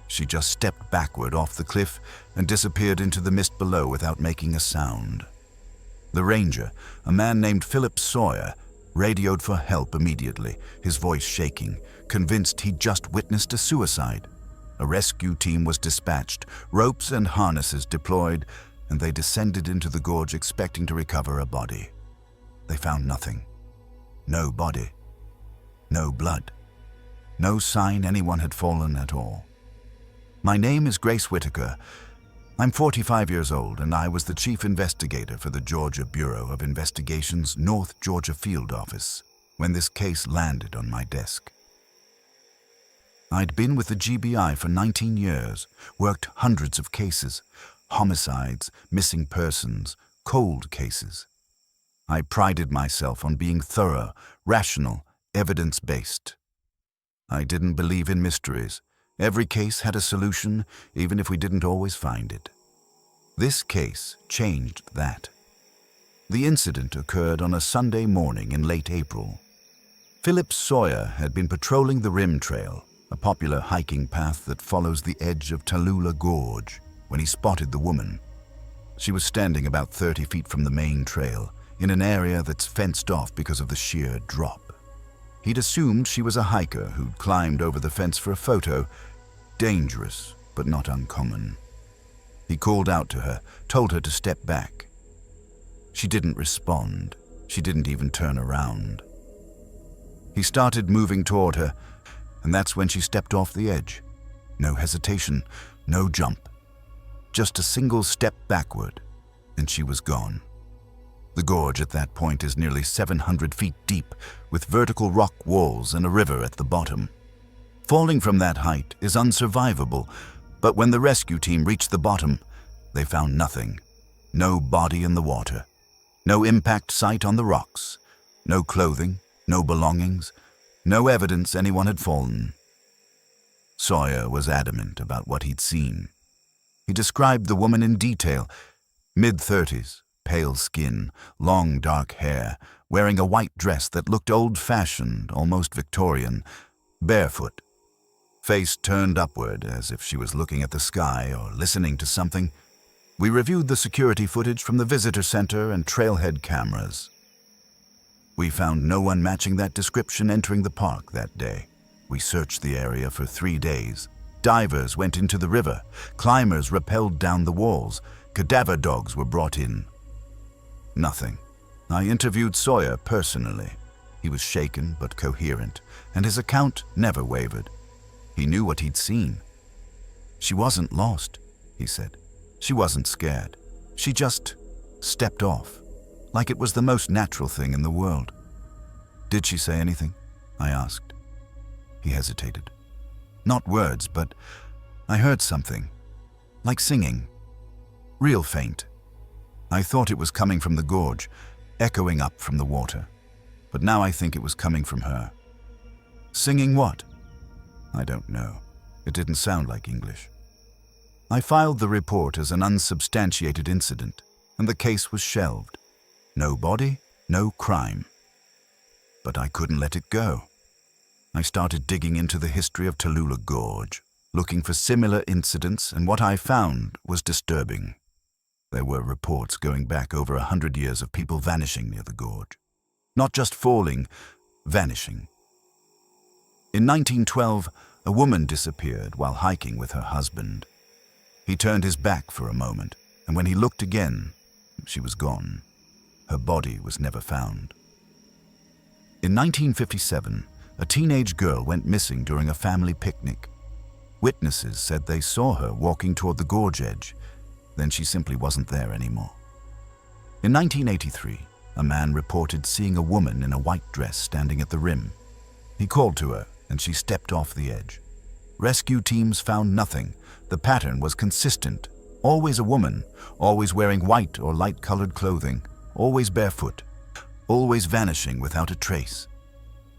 She just stepped backward off the cliff and disappeared into the mist below without making a sound. The ranger, a man named Philip Sawyer, radioed for help immediately, his voice shaking, convinced he'd just witnessed a suicide. A rescue team was dispatched, ropes and harnesses deployed, and they descended into the gorge expecting to recover a body. They found nothing. No body. No blood. No sign anyone had fallen at all. My name is Grace Whitaker. I'm 45 years old, and I was the chief investigator for the Georgia Bureau of Investigation's North Georgia Field Office when this case landed on my desk. I'd been with the GBI for 19 years, worked hundreds of cases, homicides, missing persons, cold cases. I prided myself on being thorough, rational, evidence-based. I didn't believe in mysteries. Every case had a solution, even if we didn't always find it. This case changed that. The incident occurred on a Sunday morning in late April. Philip Sawyer had been patrolling the Rim Trail, a popular hiking path that follows the edge of Tallulah Gorge, when he spotted the woman. She was standing about 30 feet from the main trail, in an area that's fenced off because of the sheer drop. He'd assumed she was a hiker who'd climbed over the fence for a photo. Dangerous, but not uncommon. He called out to her, told her to step back. She didn't respond. She didn't even turn around. He started moving toward her, and that's when she stepped off the edge. No hesitation, no jump. Just a single step backward, and she was gone. The gorge at that point is nearly 700 feet deep, with vertical rock walls and a river at the bottom. Falling from that height is unsurvivable, but when the rescue team reached the bottom, they found nothing. No body in the water, no impact site on the rocks, no clothing, no belongings, no evidence anyone had fallen. Sawyer was adamant about what he'd seen. He described the woman in detail, mid-30s, pale skin, long dark hair, wearing a white dress that looked old-fashioned, almost Victorian, barefoot, face turned upward as if she was looking at the sky or listening to something. We reviewed the security footage from the visitor center and trailhead cameras. We found no one matching that description entering the park that day. We searched the area for 3 days. Divers went into the river. Climbers rappelled down the walls. Cadaver dogs were brought in. Nothing. I interviewed Sawyer personally. He was shaken but coherent, and his account never wavered. He knew what he'd seen. She wasn't lost, he said. She wasn't scared. She just stepped off, like it was the most natural thing in the world. Did she say anything? I asked. He hesitated. Not words, but I heard something, like singing. Real faint. I thought it was coming from the gorge, echoing up from the water. But now I think it was coming from her. Singing what? I don't know. It didn't sound like English. I filed the report as an unsubstantiated incident, and the case was shelved. No body, no crime. But I couldn't let it go. I started digging into the history of Tallulah Gorge, looking for similar incidents, and what I found was disturbing. There were reports going back over 100 years of people vanishing near the gorge. Not just falling, vanishing. In 1912, a woman disappeared while hiking with her husband. He turned his back for a moment, and when he looked again, she was gone. Her body was never found. In 1957, a teenage girl went missing during a family picnic. Witnesses said they saw her walking toward the gorge edge. Then she simply wasn't there anymore. In 1983, a man reported seeing a woman in a white dress standing at the rim. He called to her, and she stepped off the edge. Rescue teams found nothing. The pattern was consistent. Always a woman, always wearing white or light-colored clothing, always barefoot, always vanishing without a trace.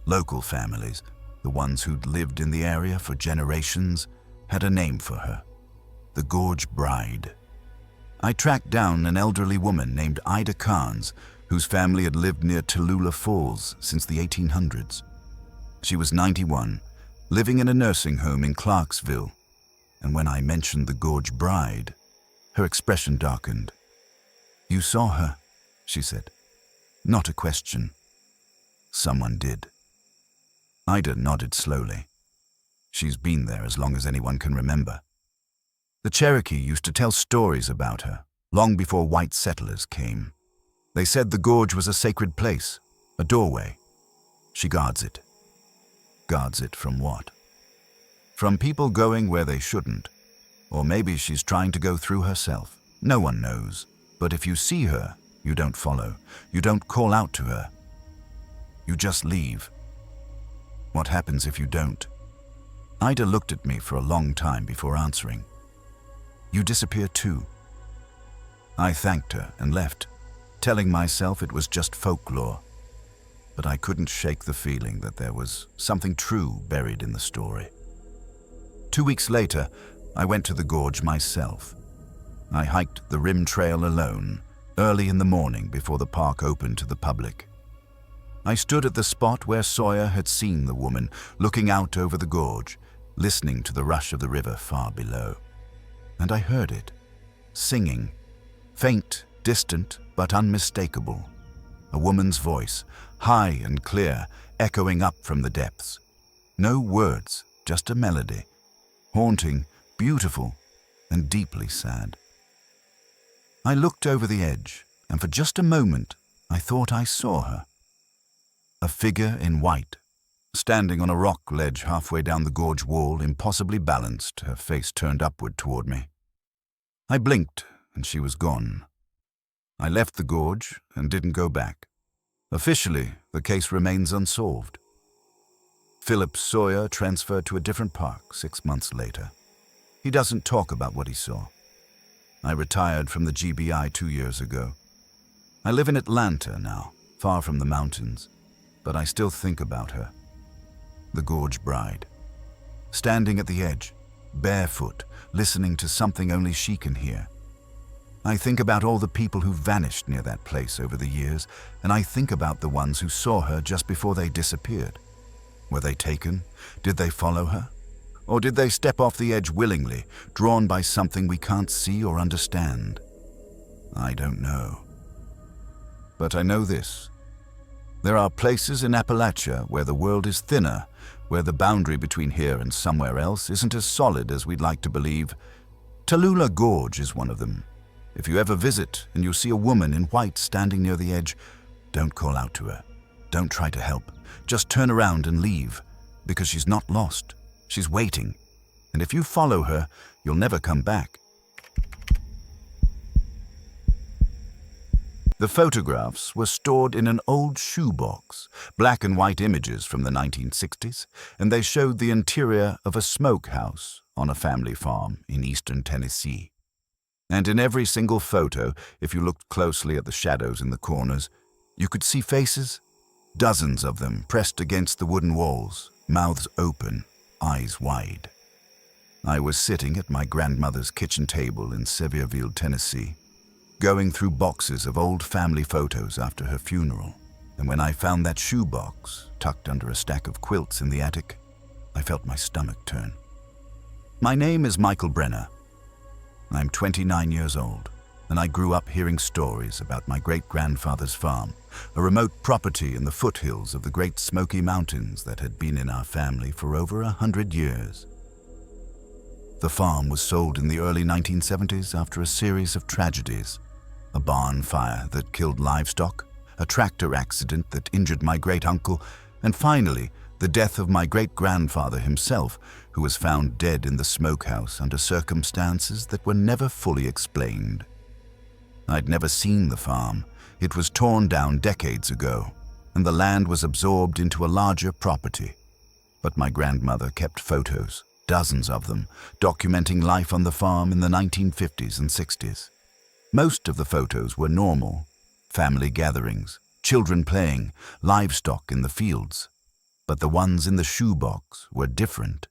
Local families, the ones who'd lived in the area for generations, had a name for her: the Gorge Bride. I tracked down an elderly woman named Ida Carnes, whose family had lived near Tallulah Falls since the 1800s. She was 91, living in a nursing home in Clarksville, and when I mentioned the Gorge Bride, her expression darkened. "You saw her," she said. Not a question. Someone did. Ida nodded slowly. She's been there as long as anyone can remember. The Cherokee used to tell stories about her, long before white settlers came. They said the gorge was a sacred place, a doorway. She guards it. Guards it from what? From people going where they shouldn't. Or maybe she's trying to go through herself. No one knows. But if you see her, you don't follow. You don't call out to her. You just leave. What happens if you don't? Ida looked at me for a long time before answering. You disappear too. I thanked her and left, telling myself it was just folklore. But I couldn't shake the feeling that there was something true buried in the story. 2 weeks later, I went to the gorge myself. I hiked the rim trail alone, early in the morning before the park opened to the public. I stood at the spot where Sawyer had seen the woman, looking out over the gorge, listening to the rush of the river far below. And I heard it, singing, faint, distant, but unmistakable. A woman's voice, high and clear, echoing up from the depths. No words, just a melody, haunting, beautiful, and deeply sad. I looked over the edge, and for just a moment, I thought I saw her. A figure in white, standing on a rock ledge halfway down the gorge wall, impossibly balanced, her face turned upward toward me. I blinked, and she was gone. I left the gorge and didn't go back. Officially, the case remains unsolved. Philip Sawyer transferred to a different park 6 months later. He doesn't talk about what he saw. I retired from the GBI 2 years ago. I live in Atlanta now, far from the mountains, but I still think about her. The Gorge Bride. Standing at the edge, barefoot, listening to something only she can hear. I think about all the people who vanished near that place over the years, and I think about the ones who saw her just before they disappeared. Were they taken? Did they follow her? Or did they step off the edge willingly, drawn by something we can't see or understand? I don't know. But I know this. There are places in Appalachia where the world is thinner, where the boundary between here and somewhere else isn't as solid as we'd like to believe. Tallulah Gorge is one of them. If you ever visit and you see a woman in white standing near the edge, don't call out to her. Don't try to help. Just turn around and leave, because she's not lost. She's waiting. And if you follow her, you'll never come back. The photographs were stored in an old shoebox, black and white images from the 1960s, and they showed the interior of a smokehouse on a family farm in eastern Tennessee. And in every single photo, if you looked closely at the shadows in the corners, you could see faces, dozens of them pressed against the wooden walls, mouths open, eyes wide. I was sitting at my grandmother's kitchen table in Sevierville, Tennessee, going through boxes of old family photos after her funeral, and when I found that shoebox tucked under a stack of quilts in the attic, I felt my stomach turn. My name is Michael Brenner. I'm 29 years old, and I grew up hearing stories about my great-grandfather's farm, a remote property in the foothills of the Great Smoky Mountains that had been in our family for over 100 years. The farm was sold in the early 1970s after a series of tragedies: a barn fire that killed livestock, a tractor accident that injured my great-uncle, and finally, the death of my great-grandfather himself, who was found dead in the smokehouse under circumstances that were never fully explained. I'd never seen the farm. It was torn down decades ago, and the land was absorbed into a larger property. But my grandmother kept photos, dozens of them, documenting life on the farm in the 1950s and 60s. Most of the photos were normal: family gatherings, children playing, livestock in the fields. But the ones in the shoebox were different.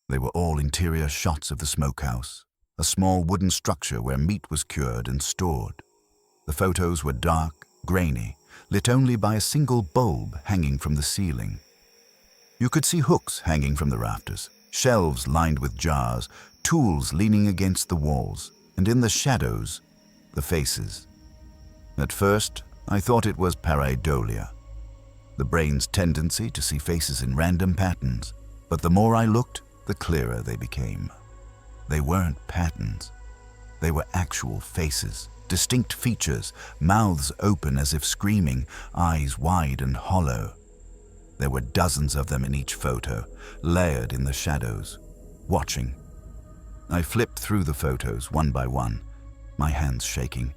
They were all interior shots of the smokehouse, a small wooden structure where meat was cured and stored. The photos were dark, grainy, lit only by a single bulb hanging from the ceiling. You could see hooks hanging from the rafters, shelves lined with jars, tools leaning against the walls, and in the shadows, the faces. At first, I thought it was pareidolia, the brain's tendency to see faces in random patterns, but the more I looked, the clearer they became. They weren't patterns. They were actual faces, distinct features, mouths open as if screaming, eyes wide and hollow. There were dozens of them in each photo, layered in the shadows, watching. I flipped through the photos one by one, my hands shaking.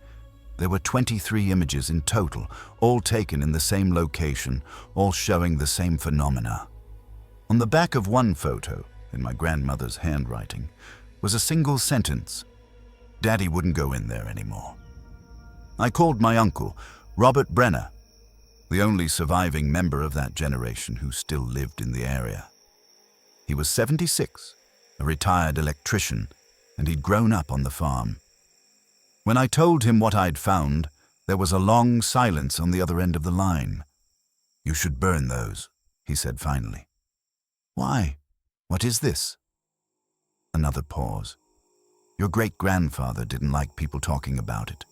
There were 23 images in total, all taken in the same location, all showing the same phenomena. On the back of one photo, in my grandmother's handwriting, was a single sentence: "Daddy wouldn't go in there anymore." I called my uncle, Robert Brenner, the only surviving member of that generation who still lived in the area. He was 76, a retired electrician, and he'd grown up on the farm. When I told him what I'd found, there was a long silence on the other end of the line. "You should burn those," he said finally. "Why? What is this?" Another pause. "Your great-grandfather didn't like people talking about it.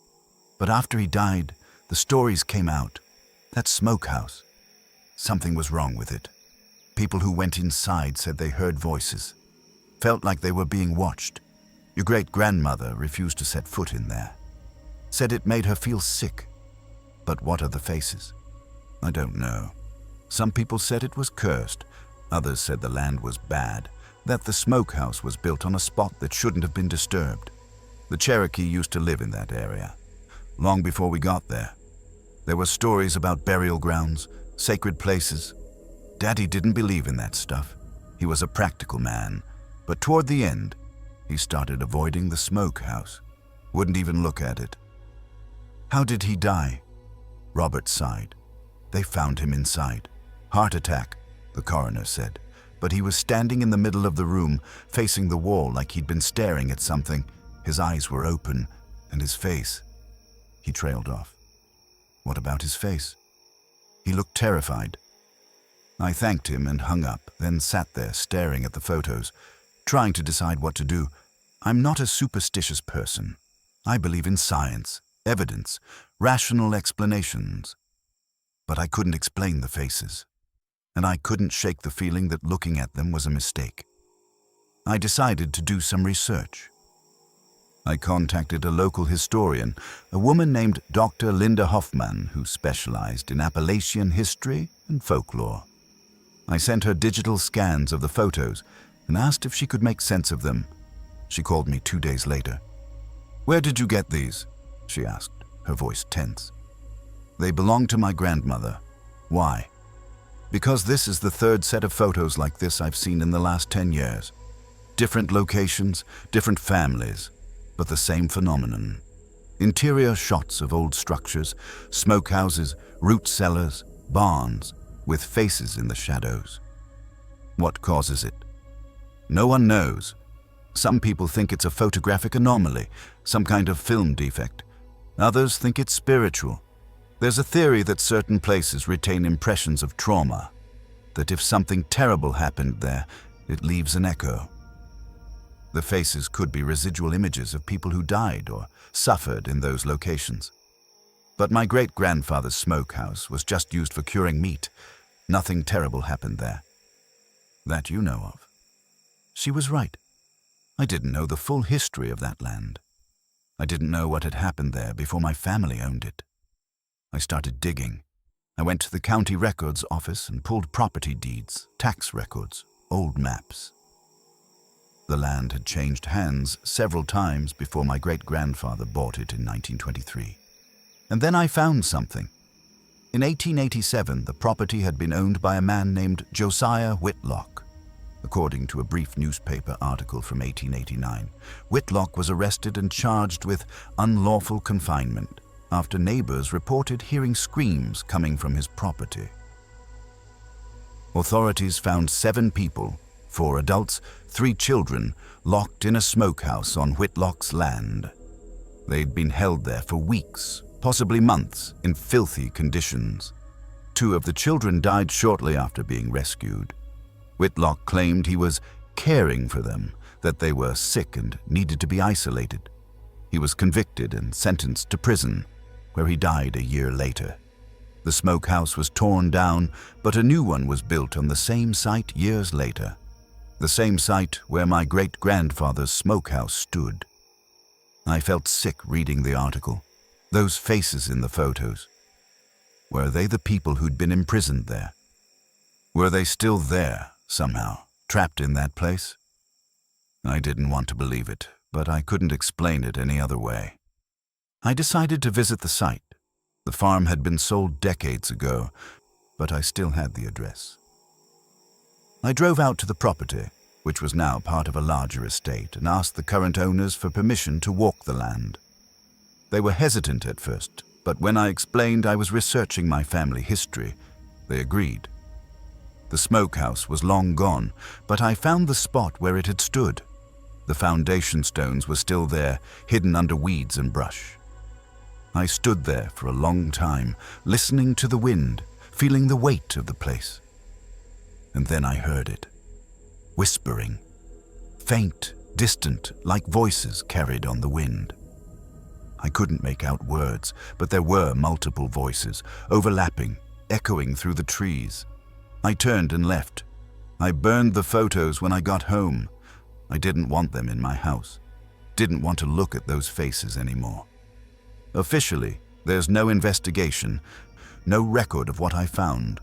But after he died, the stories came out. That smokehouse. Something was wrong with it. People who went inside said they heard voices, felt like they were being watched. Your great-grandmother refused to set foot in there. Said it made her feel sick. But what are the faces? I don't know. Some people said it was cursed. Others said the land was bad, that the smokehouse was built on a spot that shouldn't have been disturbed. The Cherokee used to live in that area, long before we got there. There were stories about burial grounds, sacred places. Daddy didn't believe in that stuff. He was a practical man, but toward the end, he started avoiding the smokehouse. Wouldn't even look at it. How did he die? Robert sighed. They found him inside. Heart attack, the coroner said. But he was standing in the middle of the room, facing the wall like he'd been staring at something. His eyes were open, and his face. He trailed off. What about his face? He looked terrified. I thanked him and hung up, then sat there staring at the photos, trying to decide what to do. I'm not a superstitious person. I believe in science, evidence, rational explanations. But I couldn't explain the faces, and I couldn't shake the feeling that looking at them was a mistake. I decided to do some research. I contacted a local historian, a woman named Dr. Linda Hoffman, who specialized in Appalachian history and folklore. I sent her digital scans of the photos and asked if she could make sense of them. She called me 2 days later. "Where did you get these?" she asked, her voice tense. "They belong to my grandmother." "Why?" "Because this is the third set of photos like this I've seen in the last 10 years. Different locations, different families, but the same phenomenon. Interior shots of old structures, smokehouses, root cellars, barns, with faces in the shadows. What causes it? No one knows. Some people think it's a photographic anomaly, some kind of film defect. Others think it's spiritual. There's a theory that certain places retain impressions of trauma, that if something terrible happened there, it leaves an echo. The faces could be residual images of people who died or suffered in those locations. But my great-grandfather's smokehouse was just used for curing meat. Nothing terrible happened there. That you know of." She was right. I didn't know the full history of that land. I didn't know what had happened there before my family owned it. I started digging. I went to the county records office and pulled property deeds, tax records, old maps. The land had changed hands several times before my great-grandfather bought it in 1923. And then I found something. In 1887, the property had been owned by a man named Josiah Whitlock. According to a brief newspaper article from 1889, Whitlock was arrested and charged with unlawful confinement after neighbors reported hearing screams coming from his property. Authorities found 7 people, 4 adults, 3 children, locked in a smokehouse on Whitlock's land. They'd been held there for weeks, possibly months, in filthy conditions. 2 of the children died shortly after being rescued. Whitlock claimed he was caring for them, that they were sick and needed to be isolated. He was convicted and sentenced to prison, where he died a year later. The smokehouse was torn down, but a new one was built on the same site years later. The same site where my great-grandfather's smokehouse stood. I felt sick reading the article. Those faces in the photos. Were they the people who'd been imprisoned there? Were they still there, somehow, trapped in that place? I didn't want to believe it, but I couldn't explain it any other way. I decided to visit the site. The farm had been sold decades ago, but I still had the address. I drove out to the property, which was now part of a larger estate, and asked the current owners for permission to walk the land. They were hesitant at first, but when I explained I was researching my family history, they agreed. The smokehouse was long gone, but I found the spot where it had stood. The foundation stones were still there, hidden under weeds and brush. I stood there for a long time, listening to the wind, feeling the weight of the place. And then I heard it. Whispering. Faint, distant, like voices carried on the wind. I couldn't make out words, but there were multiple voices, overlapping, echoing through the trees. I turned and left. I burned the photos when I got home. I didn't want them in my house. Didn't want to look at those faces anymore. Officially, there's no investigation, no record of what I found.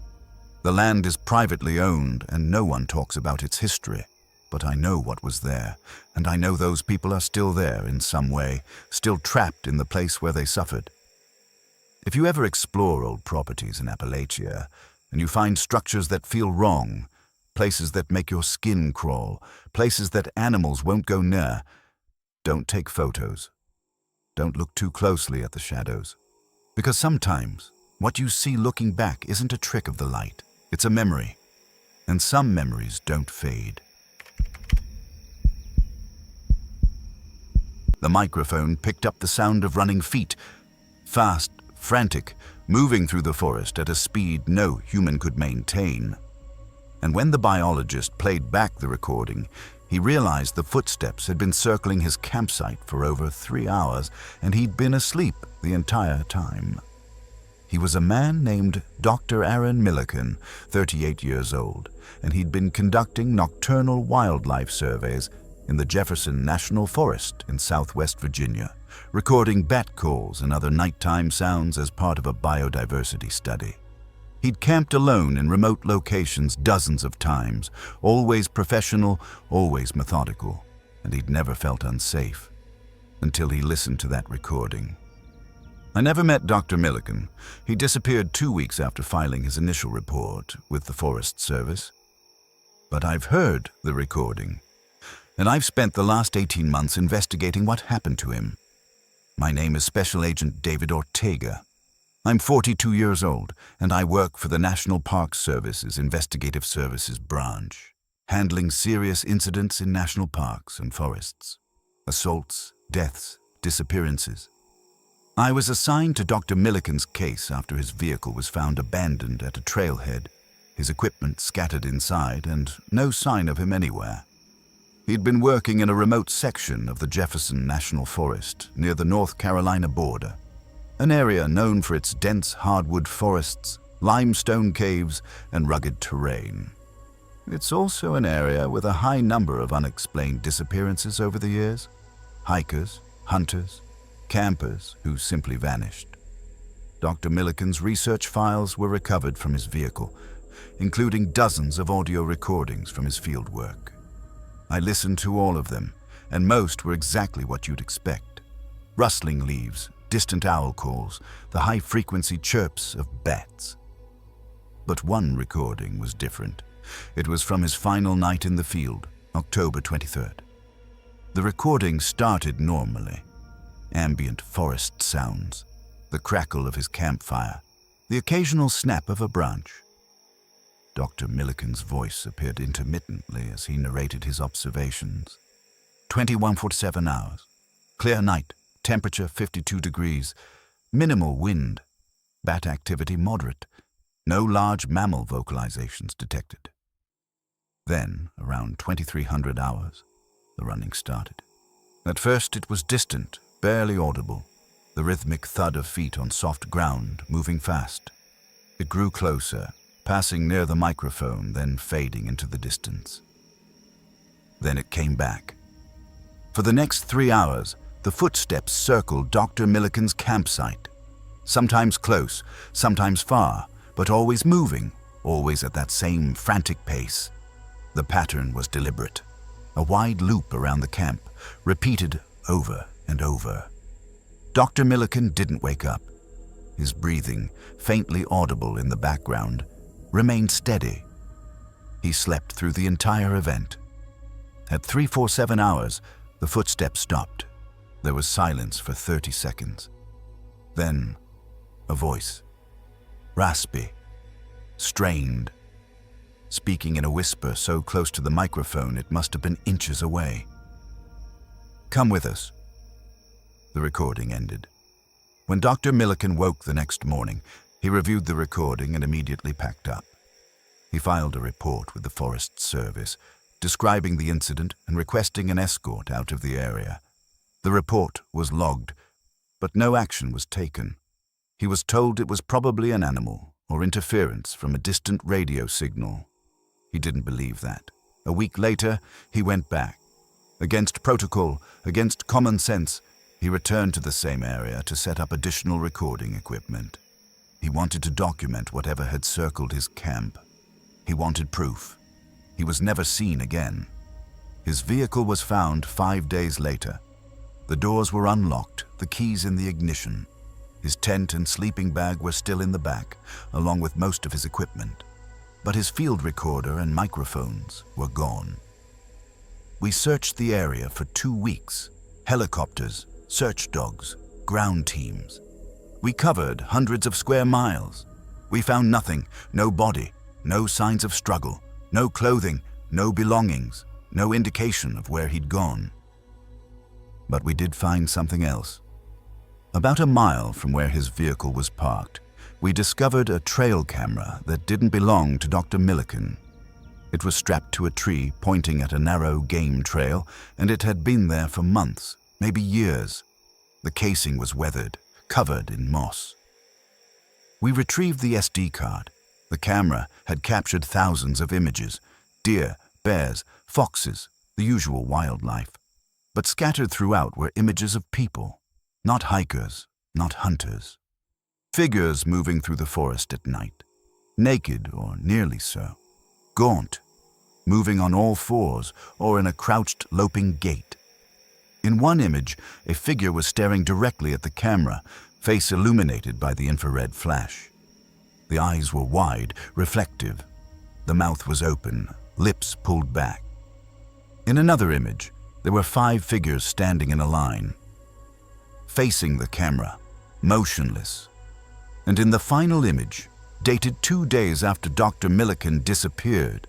The land is privately owned and no one talks about its history. But I know what was there, and I know those people are still there in some way, still trapped in the place where they suffered. If you ever explore old properties in Appalachia, and you find structures that feel wrong, places that make your skin crawl, places that animals won't go near, don't take photos. Don't look too closely at the shadows. Because sometimes, what you see looking back isn't a trick of the light. It's a memory. And some memories don't fade. The microphone picked up the sound of running feet, fast, frantic, moving through the forest at a speed no human could maintain. And when the biologist played back the recording, he realized the footsteps had been circling his campsite for over 3 hours, and he'd been asleep the entire time. He was a man named Dr. Aaron Milliken, 38 years old, and he'd been conducting nocturnal wildlife surveys in the Jefferson National Forest in southwest Virginia, recording bat calls and other nighttime sounds as part of a biodiversity study. He'd camped alone in remote locations dozens of times, always professional, always methodical, and he'd never felt unsafe until he listened to that recording. I never met Dr. Milliken. He disappeared 2 weeks after filing his initial report with the Forest Service. But I've heard the recording, and I've spent the last 18 months investigating what happened to him. My name is Special Agent David Ortega. I'm 42 years old, and I work for the National Park Service's Investigative Services branch, handling serious incidents in national parks and forests. Assaults, deaths, disappearances. I was assigned to Dr. Milliken's case after his vehicle was found abandoned at a trailhead, his equipment scattered inside, and no sign of him anywhere. He'd been working in a remote section of the Jefferson National Forest near the North Carolina border, an area known for its dense hardwood forests, limestone caves, and rugged terrain. It's also an area with a high number of unexplained disappearances over the years. Hikers, hunters, campers who simply vanished. Dr. Milliken's research files were recovered from his vehicle, including dozens of audio recordings from his field work. I listened to all of them, and most were exactly what you'd expect. Rustling leaves, distant owl calls, the high-frequency chirps of bats. But one recording was different. It was from his final night in the field, October 23rd. The recording started normally. Ambient forest sounds, the crackle of his campfire, the occasional snap of a branch. Dr. Milliken's voice appeared intermittently as he narrated his observations. 21:47 hours. Clear night, temperature 52 degrees, minimal wind, bat activity moderate, no large mammal vocalizations detected. Then, around 2300 hours, the running started. At first it was distant, barely audible, the rhythmic thud of feet on soft ground, moving fast. It grew closer, passing near the microphone, then fading into the distance. Then it came back. For the next 3 hours, the footsteps circled Dr. Milliken's campsite. Sometimes close, sometimes far, but always moving, always at that same frantic pace. The pattern was deliberate. A wide loop around the camp, repeated over and over. Dr. Milliken didn't wake up. His breathing, faintly audible in the background, remained steady. He slept through the entire event. At 3:47 hours, the footsteps stopped. There was silence for 30 seconds. Then, a voice. Raspy, strained, speaking in a whisper so close to the microphone it must have been inches away. "Come with us." The recording ended. When Dr. Milliken woke the next morning, he reviewed the recording and immediately packed up. He filed a report with the Forest Service, describing the incident and requesting an escort out of the area. The report was logged, but no action was taken. He was told it was probably an animal or interference from a distant radio signal. He didn't believe that. A week later, he went back. Against protocol, against common sense, he returned to the same area to set up additional recording equipment. He wanted to document whatever had circled his camp. He wanted proof. He was never seen again. His vehicle was found 5 days later. The doors were unlocked, the keys in the ignition. His tent and sleeping bag were still in the back, along with most of his equipment. But his field recorder and microphones were gone. We searched the area for 2 weeks. Helicopters, search dogs, ground teams. We covered hundreds of square miles. We found nothing, no body, no signs of struggle, no clothing, no belongings, no indication of where he'd gone. But we did find something else. About a mile from where his vehicle was parked, we discovered a trail camera that didn't belong to Dr. Milliken. It was strapped to a tree pointing at a narrow game trail, and it had been there for months, maybe years. The casing was weathered, covered in moss. We retrieved the SD card. The camera had captured thousands of images: deer, bears, foxes, the usual wildlife. But scattered throughout were images of people, not hikers, not hunters. Figures moving through the forest at night, naked or nearly so, gaunt, moving on all fours or in a crouched, loping gait. In one image, a figure was staring directly at the camera, face illuminated by the infrared flash. The eyes were wide, reflective. The mouth was open, lips pulled back. In another image, there were 5 figures standing in a line, facing the camera, motionless. And in the final image, dated 2 days after Dr. Milliken disappeared,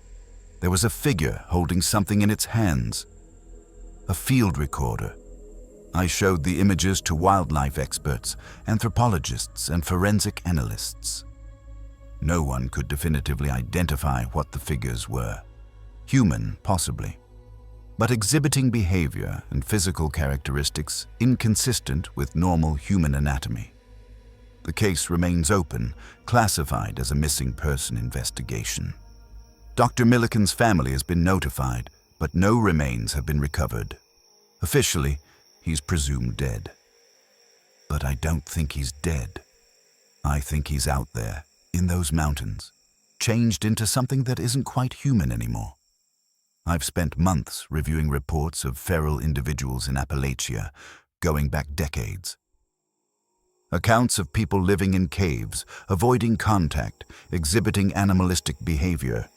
there was a figure holding something in its hands, a field recorder. I showed the images to wildlife experts, anthropologists, and forensic analysts. No one could definitively identify what the figures were. Human, possibly, but exhibiting behavior and physical characteristics inconsistent with normal human anatomy. The case remains open, classified as a missing person investigation. Dr. Milliken's family has been notified, but no remains have been recovered. Officially, he's presumed dead. But I don't think he's dead. I think he's out there, in those mountains, changed into something that isn't quite human anymore. I've spent months reviewing reports of feral individuals in Appalachia, going back decades. Accounts of people living in caves, avoiding contact, exhibiting animalistic behavior.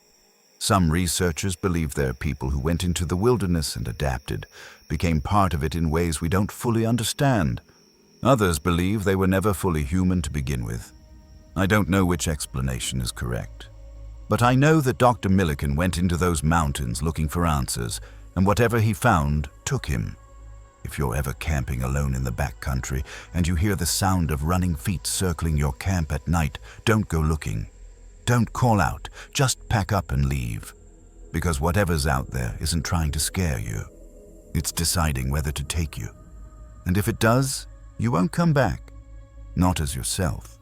Some researchers believe they're people who went into the wilderness and adapted, became part of it in ways we don't fully understand. Others believe they were never fully human to begin with. I don't know which explanation is correct. But I know that Dr. Milliken went into those mountains looking for answers, and whatever he found took him. If you're ever camping alone in the backcountry and you hear the sound of running feet circling your camp at night, don't go looking. Don't call out, just pack up and leave. Because whatever's out there isn't trying to scare you. It's deciding whether to take you. And if it does, you won't come back. Not as yourself.